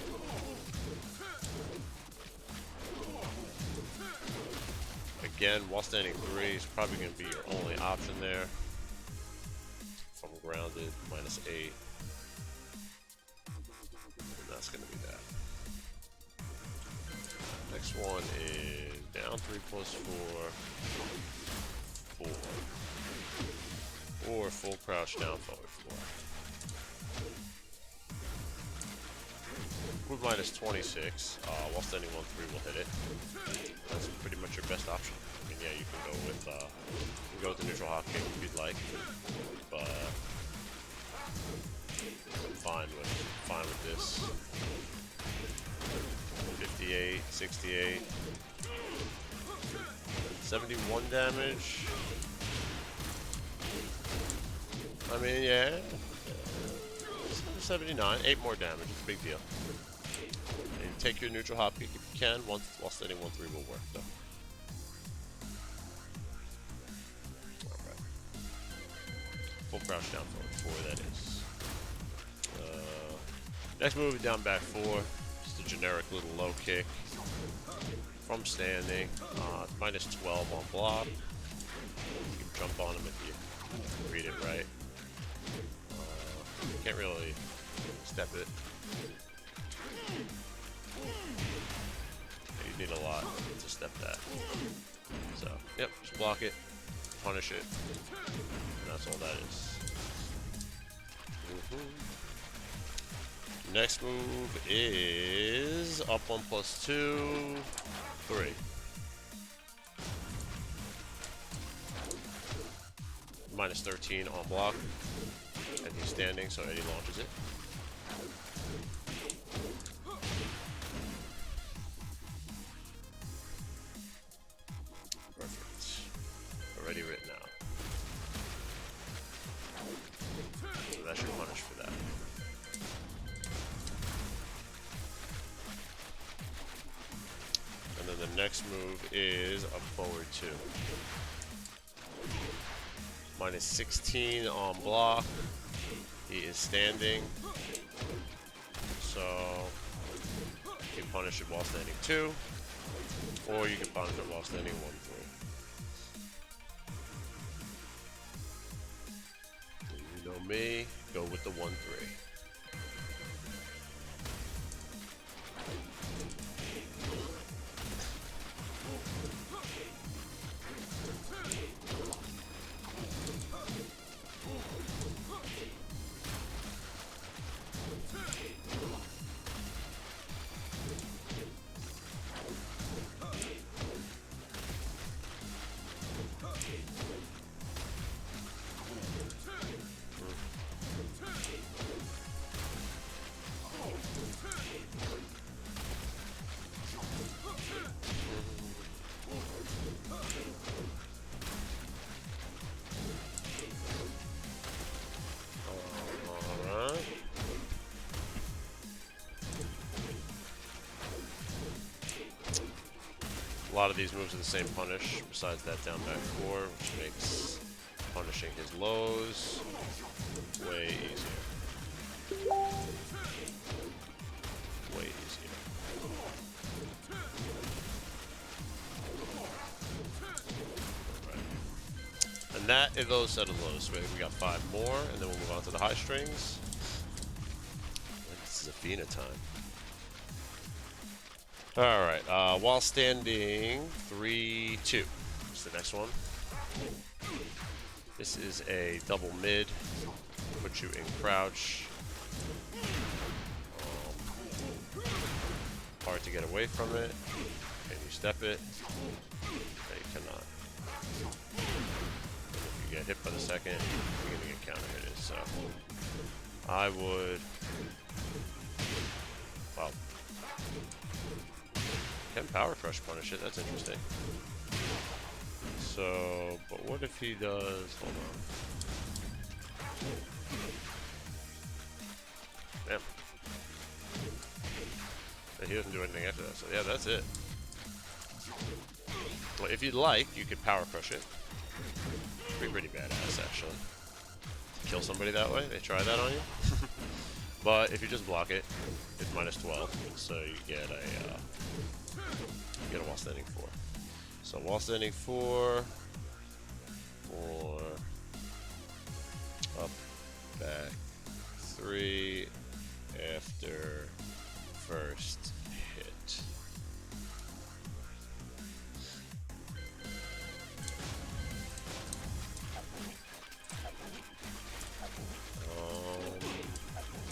Again, while standing 3 is probably going to be your only option there. From grounded, -8. And that's going to be that. Next one is down 3 plus 4. 4. Or full crouch down forward 4. With -26, while standing 1-3 will hit it. That's pretty much your best option. I mean, yeah, you can go with the neutral hop kick if you'd like, but I'm fine with this. 58, 68, 71 damage. I mean, yeah, 79, 8 more damage. It's a big deal. And take your neutral hop kick if you can. While standing 1-3 will work though. Alright. Full crouch down forward 4, that is. Next move, down back 4. Just a generic little low kick. From standing. -12 on block. You can jump on him if you read it right. Can't really step it. You need a lot to step that. So, yep, just block it, punish it, and that's all that is. Next move is up 1 plus 2, 3. -13 on block. And he's standing, so Eddy launches it. Perfect. Already written out. So that's your punish for that. And then the next move is up forward 2. -16 on block. He is standing, so you can punish it while standing 2, or you can punish it while standing 1-3. You know me, go with the 1-3. A lot of these moves are the same punish, besides that down back 4, which makes punishing his lows way easier. Way easier. Right. And that is those set of lows. We got 5 more, and then we'll move on to the high strings. And this is Athena time. Alright, while standing 3-2 is the next one. This is a double mid, put you in crouch. Hard to get away from it. Can you step it? No, you cannot. If you get hit by the second, you're going to get counter hit. So I would... Wow. Can power crush punish it? That's interesting. So, but what if he does? Hold on. Damn. And he doesn't do anything after that. So yeah, that's it. Well, if you'd like, you could power crush it. Be pretty badass, actually. Kill somebody that way. They try that on you. But if you just block it, it's -12. So you get a while standing 4. So wall standing 4, 4, up, back, 3, after first hit.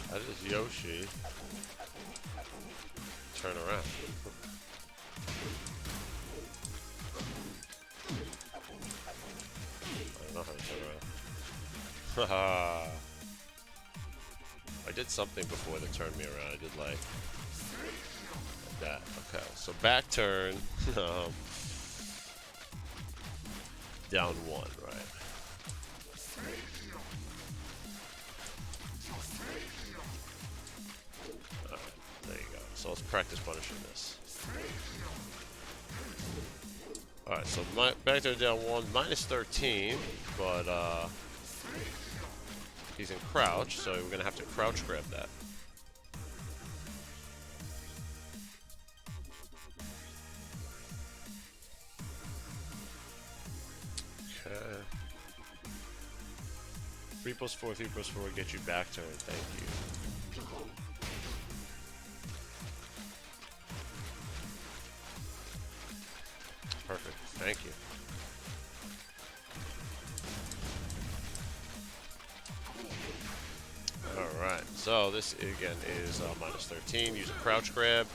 How does Yoshi turn around? I don't know how to turn around. Haha. I did something before that turned me around. I did like that. Okay, so back turn. Down 1, right? Alright, there you go. So let's practice punishing this. Alright, so back turn down 1, minus 13, but he's in crouch, so we're gonna have to crouch grab that. Okay. 3 plus 4, 3 plus 4 get you back turn, thank you. Perfect, thank you. Alright, so this again is minus 13. Use a crouch grab.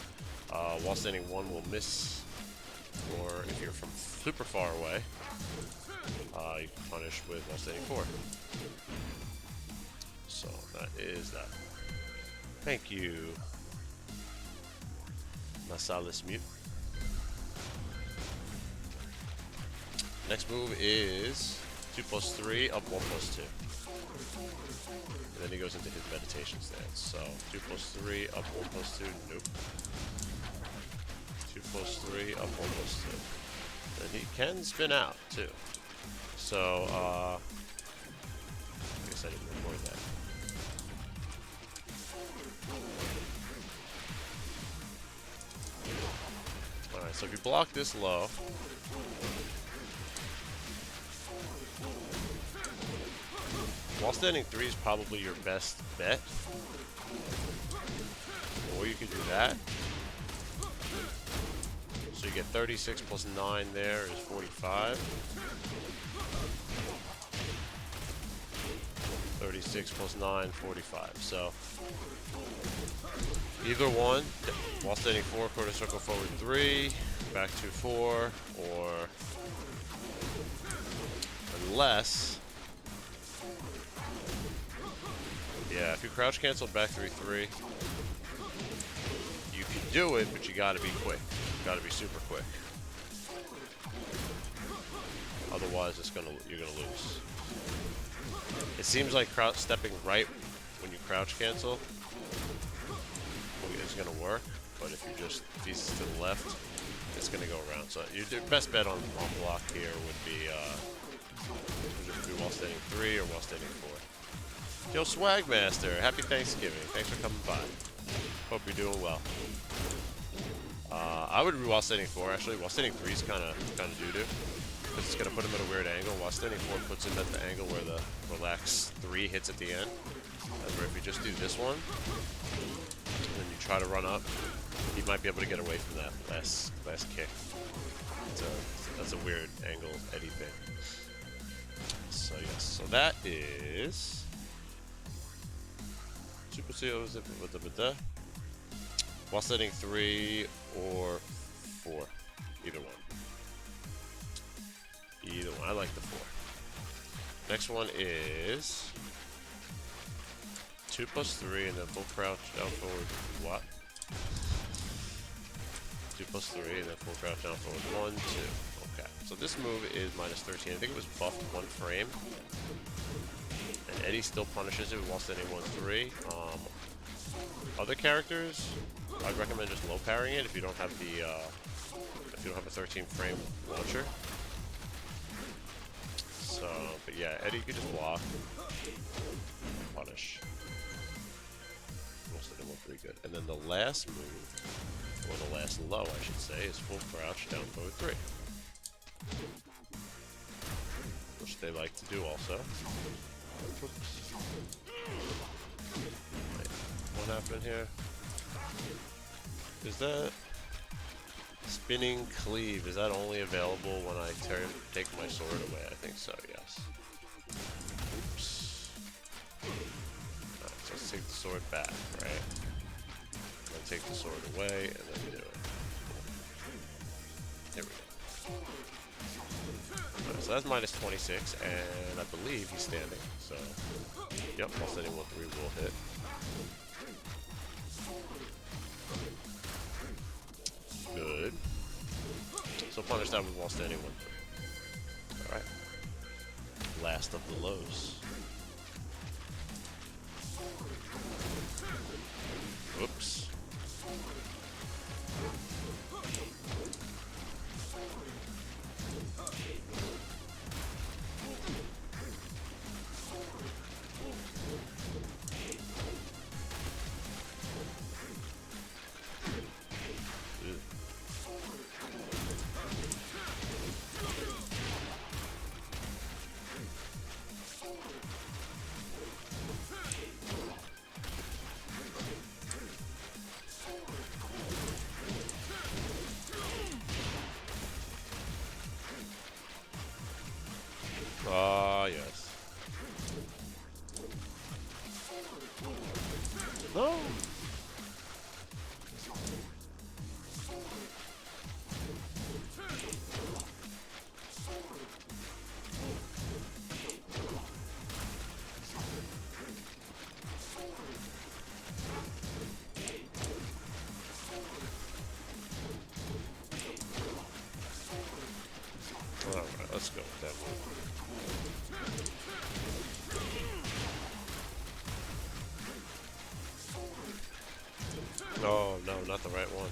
While standing 1 will miss, or if you're from super far away, you can punish with while standing 4. So that is that. Thank you, Masalis Mute. Next move is 2 plus 3, up 1 plus 2. And then he goes into his meditation stance. So 2 plus 3, up 1 plus 2, nope. 2 plus 3, up 1 plus 2. And he can spin out too. So I guess I didn't record that. Alright, so if you block this low, while standing 3 is probably your best bet. Or you could do that. So you get 36 plus 9 there is 45. 36 plus 9, 45. So either one, while standing 4, quarter circle forward 3, back to 4, or unless, yeah, if you crouch cancel back 3, 3, you can do it, but you gotta be quick. You gotta be super quick. Otherwise, you're gonna lose. It seems like stepping right when you crouch cancel is gonna work, but if he's to the left, it's gonna go around. So your best bet on block here would be while standing 3 or while standing 4. Yo, Swagmaster, happy Thanksgiving. Thanks for coming by. Hope you're doing well. I would while standing 4 actually. While standing 3 is kind of doo-doo, because it's gonna put him at a weird angle. While standing 4 puts him at the angle where the relax 3 hits at the end. That's where if you just do this one, and you try to run up, he might be able to get away from that last kick. That's a weird angle Eddy thing. So yes, so that is Super CO while setting 3 or 4. Either one. Either one. I like the 4. Next one is 2 plus 3 and then full crouch down forward. What? 2 plus 3 and then full crouch down forward. 1, 2. Okay. So this move is minus 13. I think it was buffed 1 frame. And Eddy still punishes it while standing 1, 3. Other characters, I'd recommend just low parrying it if you don't have the if you don't have a 13 frame launcher. So, but yeah, Eddy could just block, punish. Most of them look pretty good. And then the last move, or the last low, I should say, is full crouch down forward 3. which they like to do also. Oops. Wait, what happened here? Is that spinning cleave? Is that only available when I take my sword away? I think so, yes. Oops. Alright, so let's take the sword back, right? Then take the sword away and then do it. There we go. Alright, so that's minus 26, and I believe he's standing, so yep, while standing 1-3 will hit. Good. So punish that with while standing 1-3. Alright. Last of the lows. Whoops. Yes. No! Alright, let's go with that move. Oh, no, not the right one.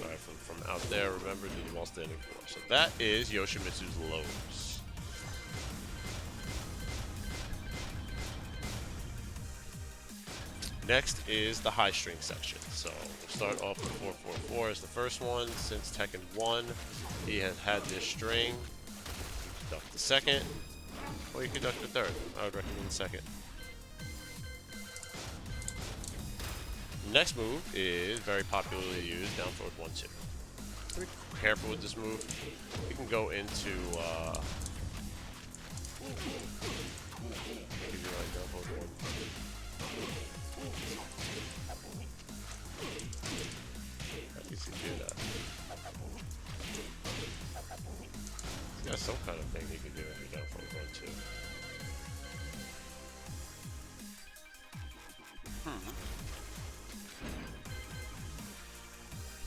Alright, from out there, remember, do the while standing 4. So that is Yoshimitsu's lows. Next is the high string section. So we'll start off with 4-4-4 as the first one. Since Tekken 1, he has had this string. Conduct the second, or you conduct the third. I would recommend the second. Next move is very popularly used, down forward 1-2. Be careful with this move. You can go into give you like down forward 1. At least you do that. He's got some kind of thing you can do if you're down forward 1-2.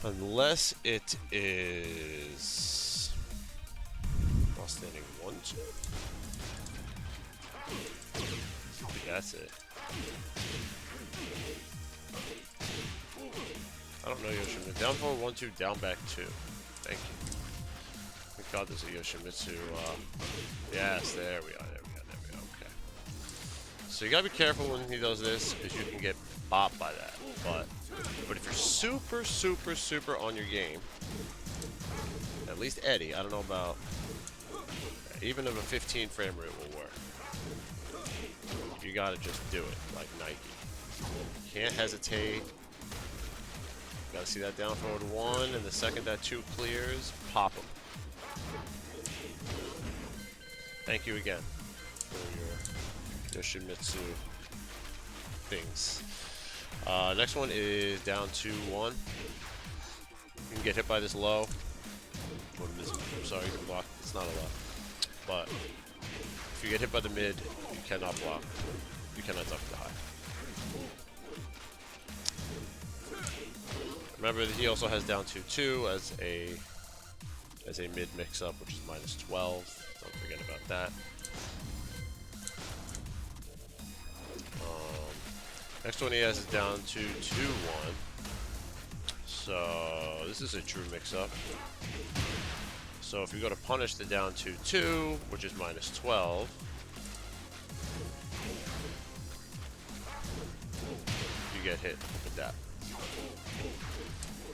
Unless it is while standing 1-2. That's it. I don't know Yoshimitsu. Down forward 1-2, down back 2. Thank you. Thank God there's a Yoshimitsu. Yes, there we are. Okay. So you gotta be careful when he does this, because you can get bopped by that. But if you're super on your game, at least Eddy, I don't know about, even if a 15 frame rate will work. You gotta just do it, like Nike. Can't hesitate. Gotta see that down forward 1, and the second that 2 clears, pop them. Thank you again for your Yoshimitsu things. Next one is down 2-1. You can get hit by this low. I'm sorry, you can block. It's not a low. But if you get hit by the mid, you cannot block. You cannot duck the high. Remember that he also has down 2-2 as a mid mix-up, which is minus 12. Don't forget about that. Next one he has is down 2-2-1. So this is a true mix-up. So if you go to punish the down 2-2, which is minus 12, you get hit with that.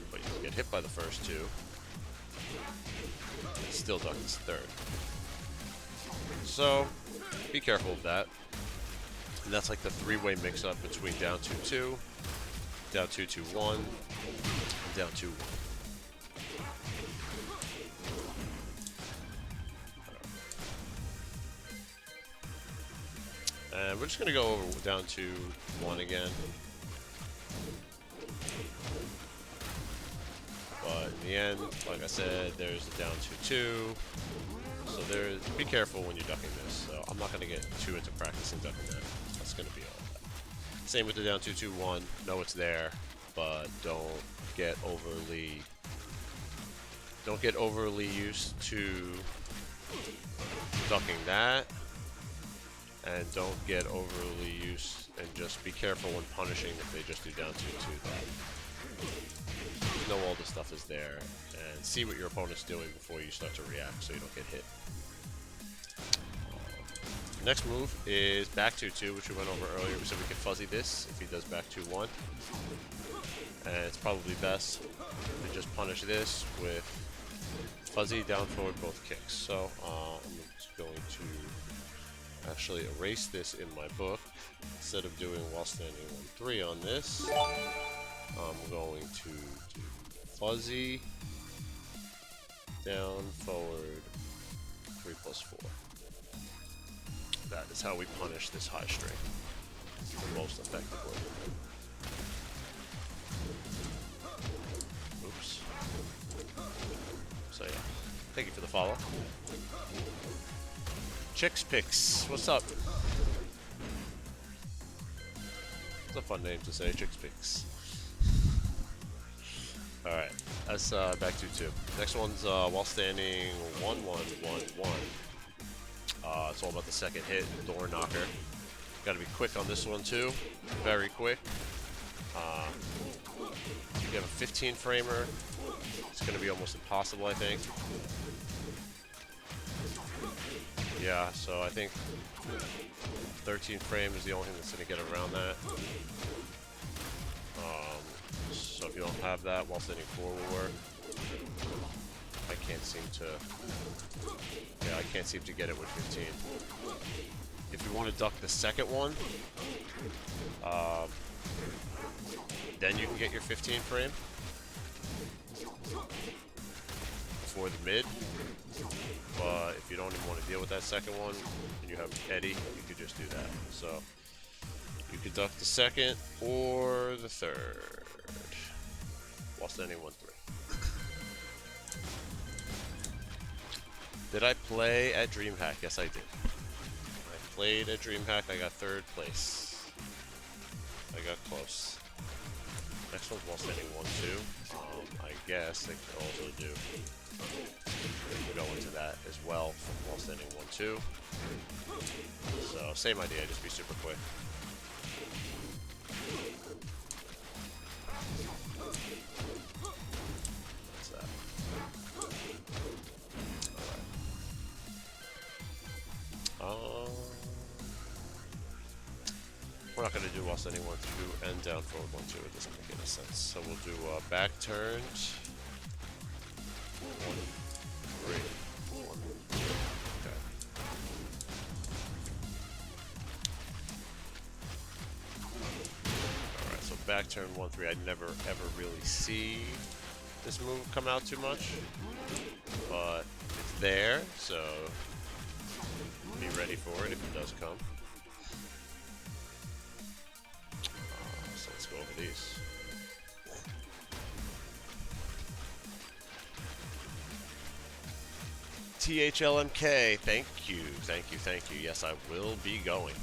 But you can get hit by the first 2. Still duck this third. So, be careful of that. And that's like the three-way mix-up between down 2-2, down 2-2-1, and down 2-1. And we're just going to go over down 2-1 again. But in the end, like I said, there's the down 2-2. So be careful when you're ducking this. So I'm not going to get too into practicing ducking that. That's going to be all that. Same with the down 2-2-1. Know it's there, but don't get overly used to ducking that. And don't get overly used, and just be careful when punishing if they just do down 2-2 that. Know all the stuff is there, and see what your opponent's doing before you start to react so you don't get hit. Next move is back 2-2, which we went over earlier. We said we could fuzzy this if he does back 2-1. And it's probably best to just punish this with fuzzy down forward both kicks. So I'm just going to actually erase this in my book. Instead of doing while standing 1-3 on this, I'm going to do fuzzy down forward 3+4. That is how we punish this high string the most effectively. Oops. So yeah, thank you for the follow. Chicks Picks, what's up? It's a fun name to say, Chicks Picks. Alright, that's back 2-2. Next one's while standing 1-1-1-1. It's all about the second hit, door knocker. Gotta be quick on this one too. Very quick. If you have a 15 framer, it's gonna be almost impossible, I think. Yeah, so I think 13 frame is the only thing that's gonna get around that. So if you don't have that, while standing 4 will work. I can't seem to. Yeah, I can't seem to get it with 15. If you want to duck the second one, then you can get your 15 frame for the mid. But if you don't even want to deal with that second one, and you have Eddy, you could just do that. So you could duck the second or the third while standing 1-3. Did I play at DreamHack? Yes, I did. I played at DreamHack. I got 3rd place. I got close. Next one's while standing 1-2. I guess they could also do. Go into that as well from while standing 1-2. So same idea, just be super quick. What's that? We're not going to do while standing 1-2 and down forward 1-2. It doesn't make any sense. So we'll do back turns 1-3. Okay. Alright, so back turn 1-3. I never ever really see this move come out too much, but it's there, so be ready for it if it does come. So let's go over these. THLMK, thank you, thank you, thank you. Yes, I will be going.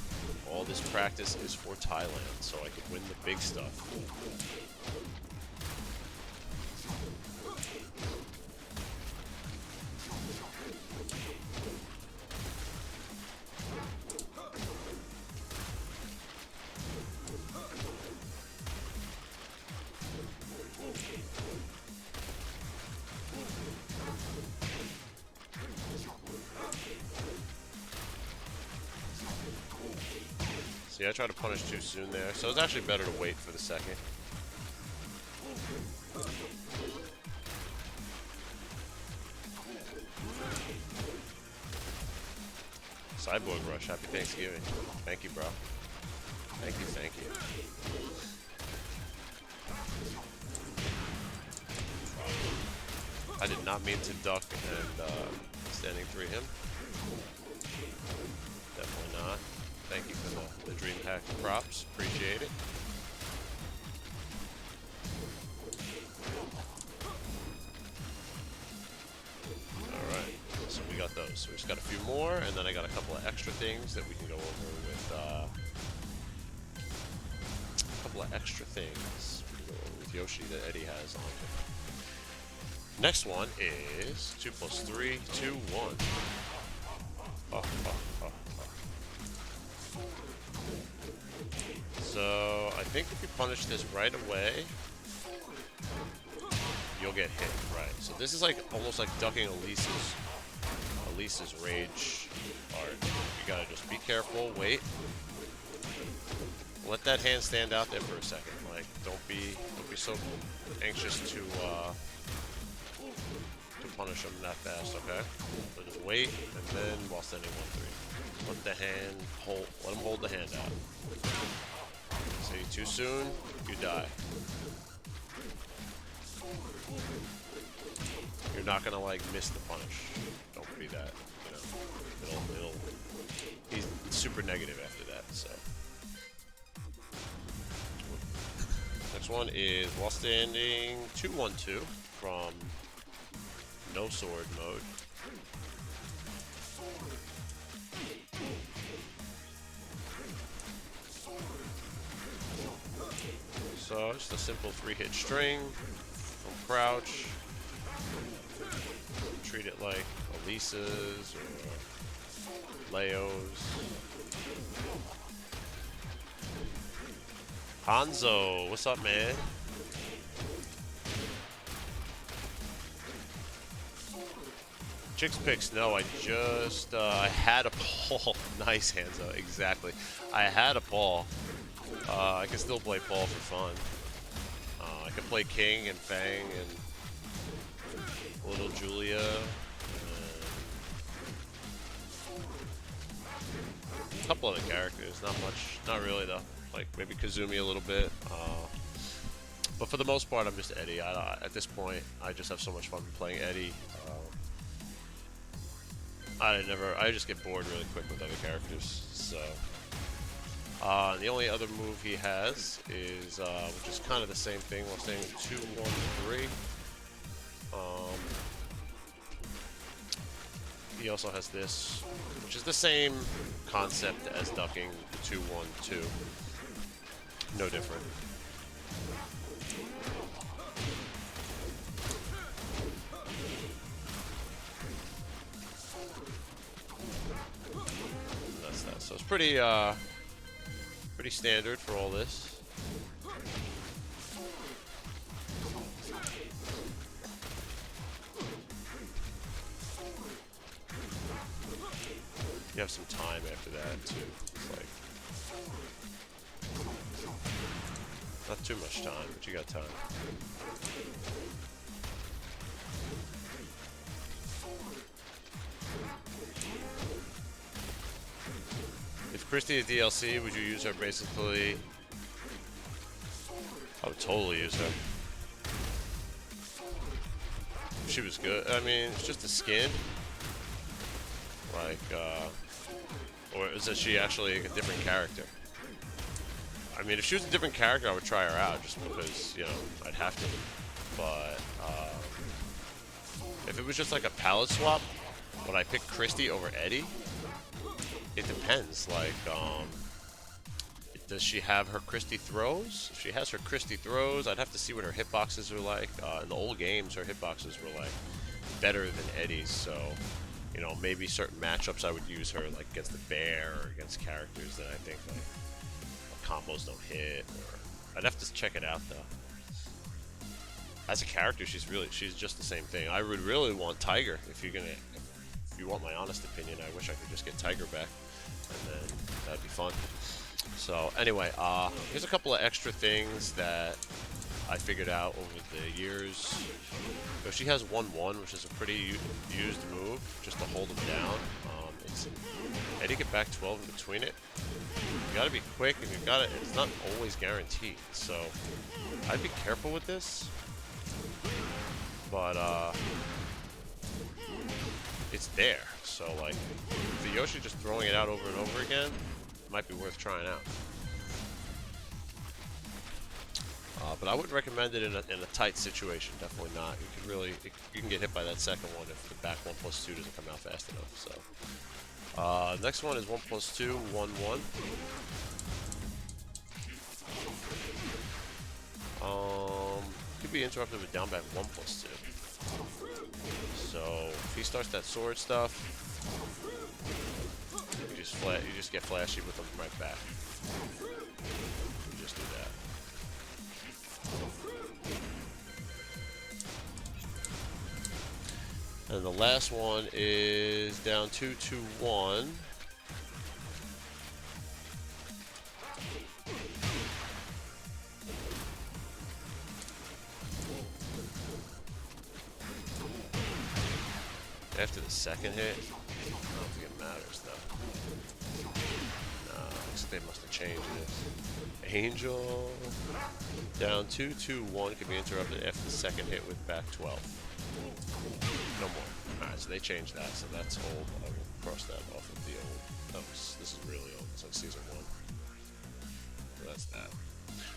All this practice is for Thailand, so I can win the big stuff. See, I tried to punish too soon there, so it's actually better to wait for the second. Cyborg Rush, happy Thanksgiving. Thank you, bro. Thank you, thank you. I did not mean to duck and standing 3 him. Definitely not. Thank you for the Dream Pack props. Appreciate it. Alright, so we got those. So we just got a few more, and then I got a couple of extra things that we can go over with, a couple of extra things we can go over with Yoshi that Eddy has on him. Next one is 2 plus 3, 2, 1. So I think if you punish this right away, you'll get hit, right? So this is like almost like ducking Elise's rage art. You gotta just be careful, wait. Let that hand stand out there for a second. Like don't be so anxious to punish him that fast, okay? So just wait, and then while standing 1-3. Let the hand hold, let him hold the hand out. See, too soon, you die. You're not gonna like miss the punish. Don't be that, you know. It'll he's super negative after that, so. Next one is while standing 2-1-2 from no sword mode. So just a simple 3-hit string from crouch. Treat it like Elise's or Leo's. Hanzo, what's up, man? Chicks picks, no, I just, I had a Paul. Nice, Hanzo, exactly. I had a Paul. I can still play Paul for fun. I can play King and Fang and little Julia. And a couple other characters, not much, not really though. Like maybe Kazumi a little bit. But for the most part, I'm just Eddy. At this point, I just have so much fun playing Eddy. I just get bored really quick with other characters, so. The only other move he has is, which is kind of the same thing, while staying 2-1-3. He also has this, which is the same concept as ducking the 2-1-2. No different. That's that. So it's pretty standard for all this. You have some time after that too. It's like not too much time, but you got time. If Christy is DLC, would you use her basically? I would totally use her. She was good. I mean, it's just a skin. Like, or is that she actually a different character? I mean, if she was a different character, I would try her out just because, you know, I'd have to. But, if it was just like a palette swap, would I pick Christy over Eddy? It depends. Like, does she have her Christy throws? If she has her Christy throws, I'd have to see what her hitboxes are like. In the old games, her hitboxes were like better than Eddy's. So, you know, maybe certain matchups I would use her like against the bear or against characters that I think like combos don't hit. Or I'd have to check it out though. As a character, she's just the same thing. I would really want Tiger if you want my honest opinion. I wish I could just get Tiger back, and then that'd be fun. So anyway, here's a couple of extra things that I figured out over the years. Yoshi has 1-1, which is a pretty used move, just to hold him down. It's Eddy get back 12 in between it. You gotta be quick, and it's not always guaranteed. So I'd be careful with this. But it's there. So like, the Yoshi just throwing it out over and over again might be worth trying out. But I wouldn't recommend it in a tight situation. Definitely not. You can get hit by that second one if the back 1+2 doesn't come out fast enough. So next one is 1+2, 1-1. Could be interrupted with down back 1+2. So if he starts that sword stuff, you just get flashy with him right back. You just do that. And the last one is down 2-2-1. After the second hit, I don't think it matters though. No, looks like they must have changed it. Angel down 2-2-1 can be interrupted after the second hit with back 12. No more. Alright, so they changed that, so that's old. I will cross that off of the old. This is really old. It's like season 1. So that's that.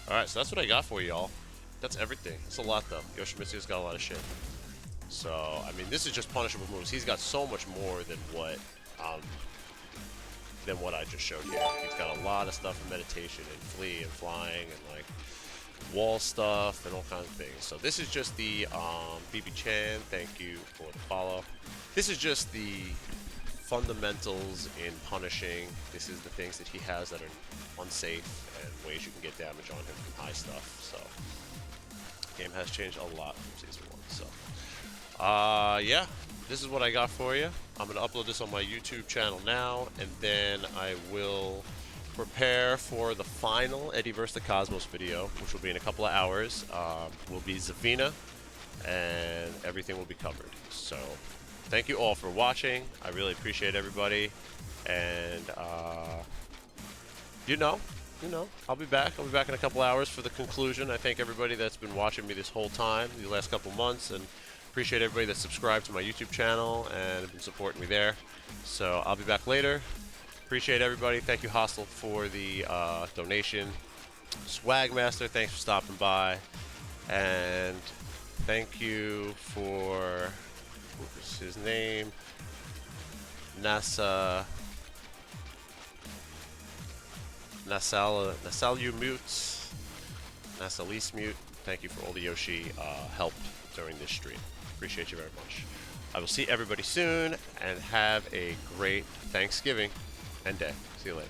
Alright, so that's what I got for y'all. That's everything. It's a lot though. Yoshimitsu's got a lot of shit. So, I mean, this is just punishable moves. He's got so much more than what I just showed here. He's got a lot of stuff in meditation and flee and flying and like wall stuff and all kinds of things. So this is just the BB Chan. Thank you for the follow. This is just the fundamentals in punishing. This is the things that he has that are unsafe and ways you can get damage on him from high stuff. So, the game has changed a lot from season 1. So. Yeah, this is what I got for you. I'm going to upload this on my YouTube channel now, and then I will prepare for the final Eddy vs the Cosmos video, which will be in a couple of hours. Will be Zavina, and everything will be covered. So, thank you all for watching. I really appreciate everybody, and, I'll be back. I'll be back in a couple hours for the conclusion. I thank everybody that's been watching me this whole time, these last couple months, and appreciate everybody that's subscribed to my YouTube channel and have been supporting me there. So I'll be back later. Appreciate everybody. Thank you, Hostile, for the donation. Swagmaster, thanks for stopping by. And thank you for, what was his name? Nasalis-Mute. Thank you for all the Yoshi help during this stream. Appreciate you very much. I will see everybody soon, and have a great Thanksgiving and day. See you later.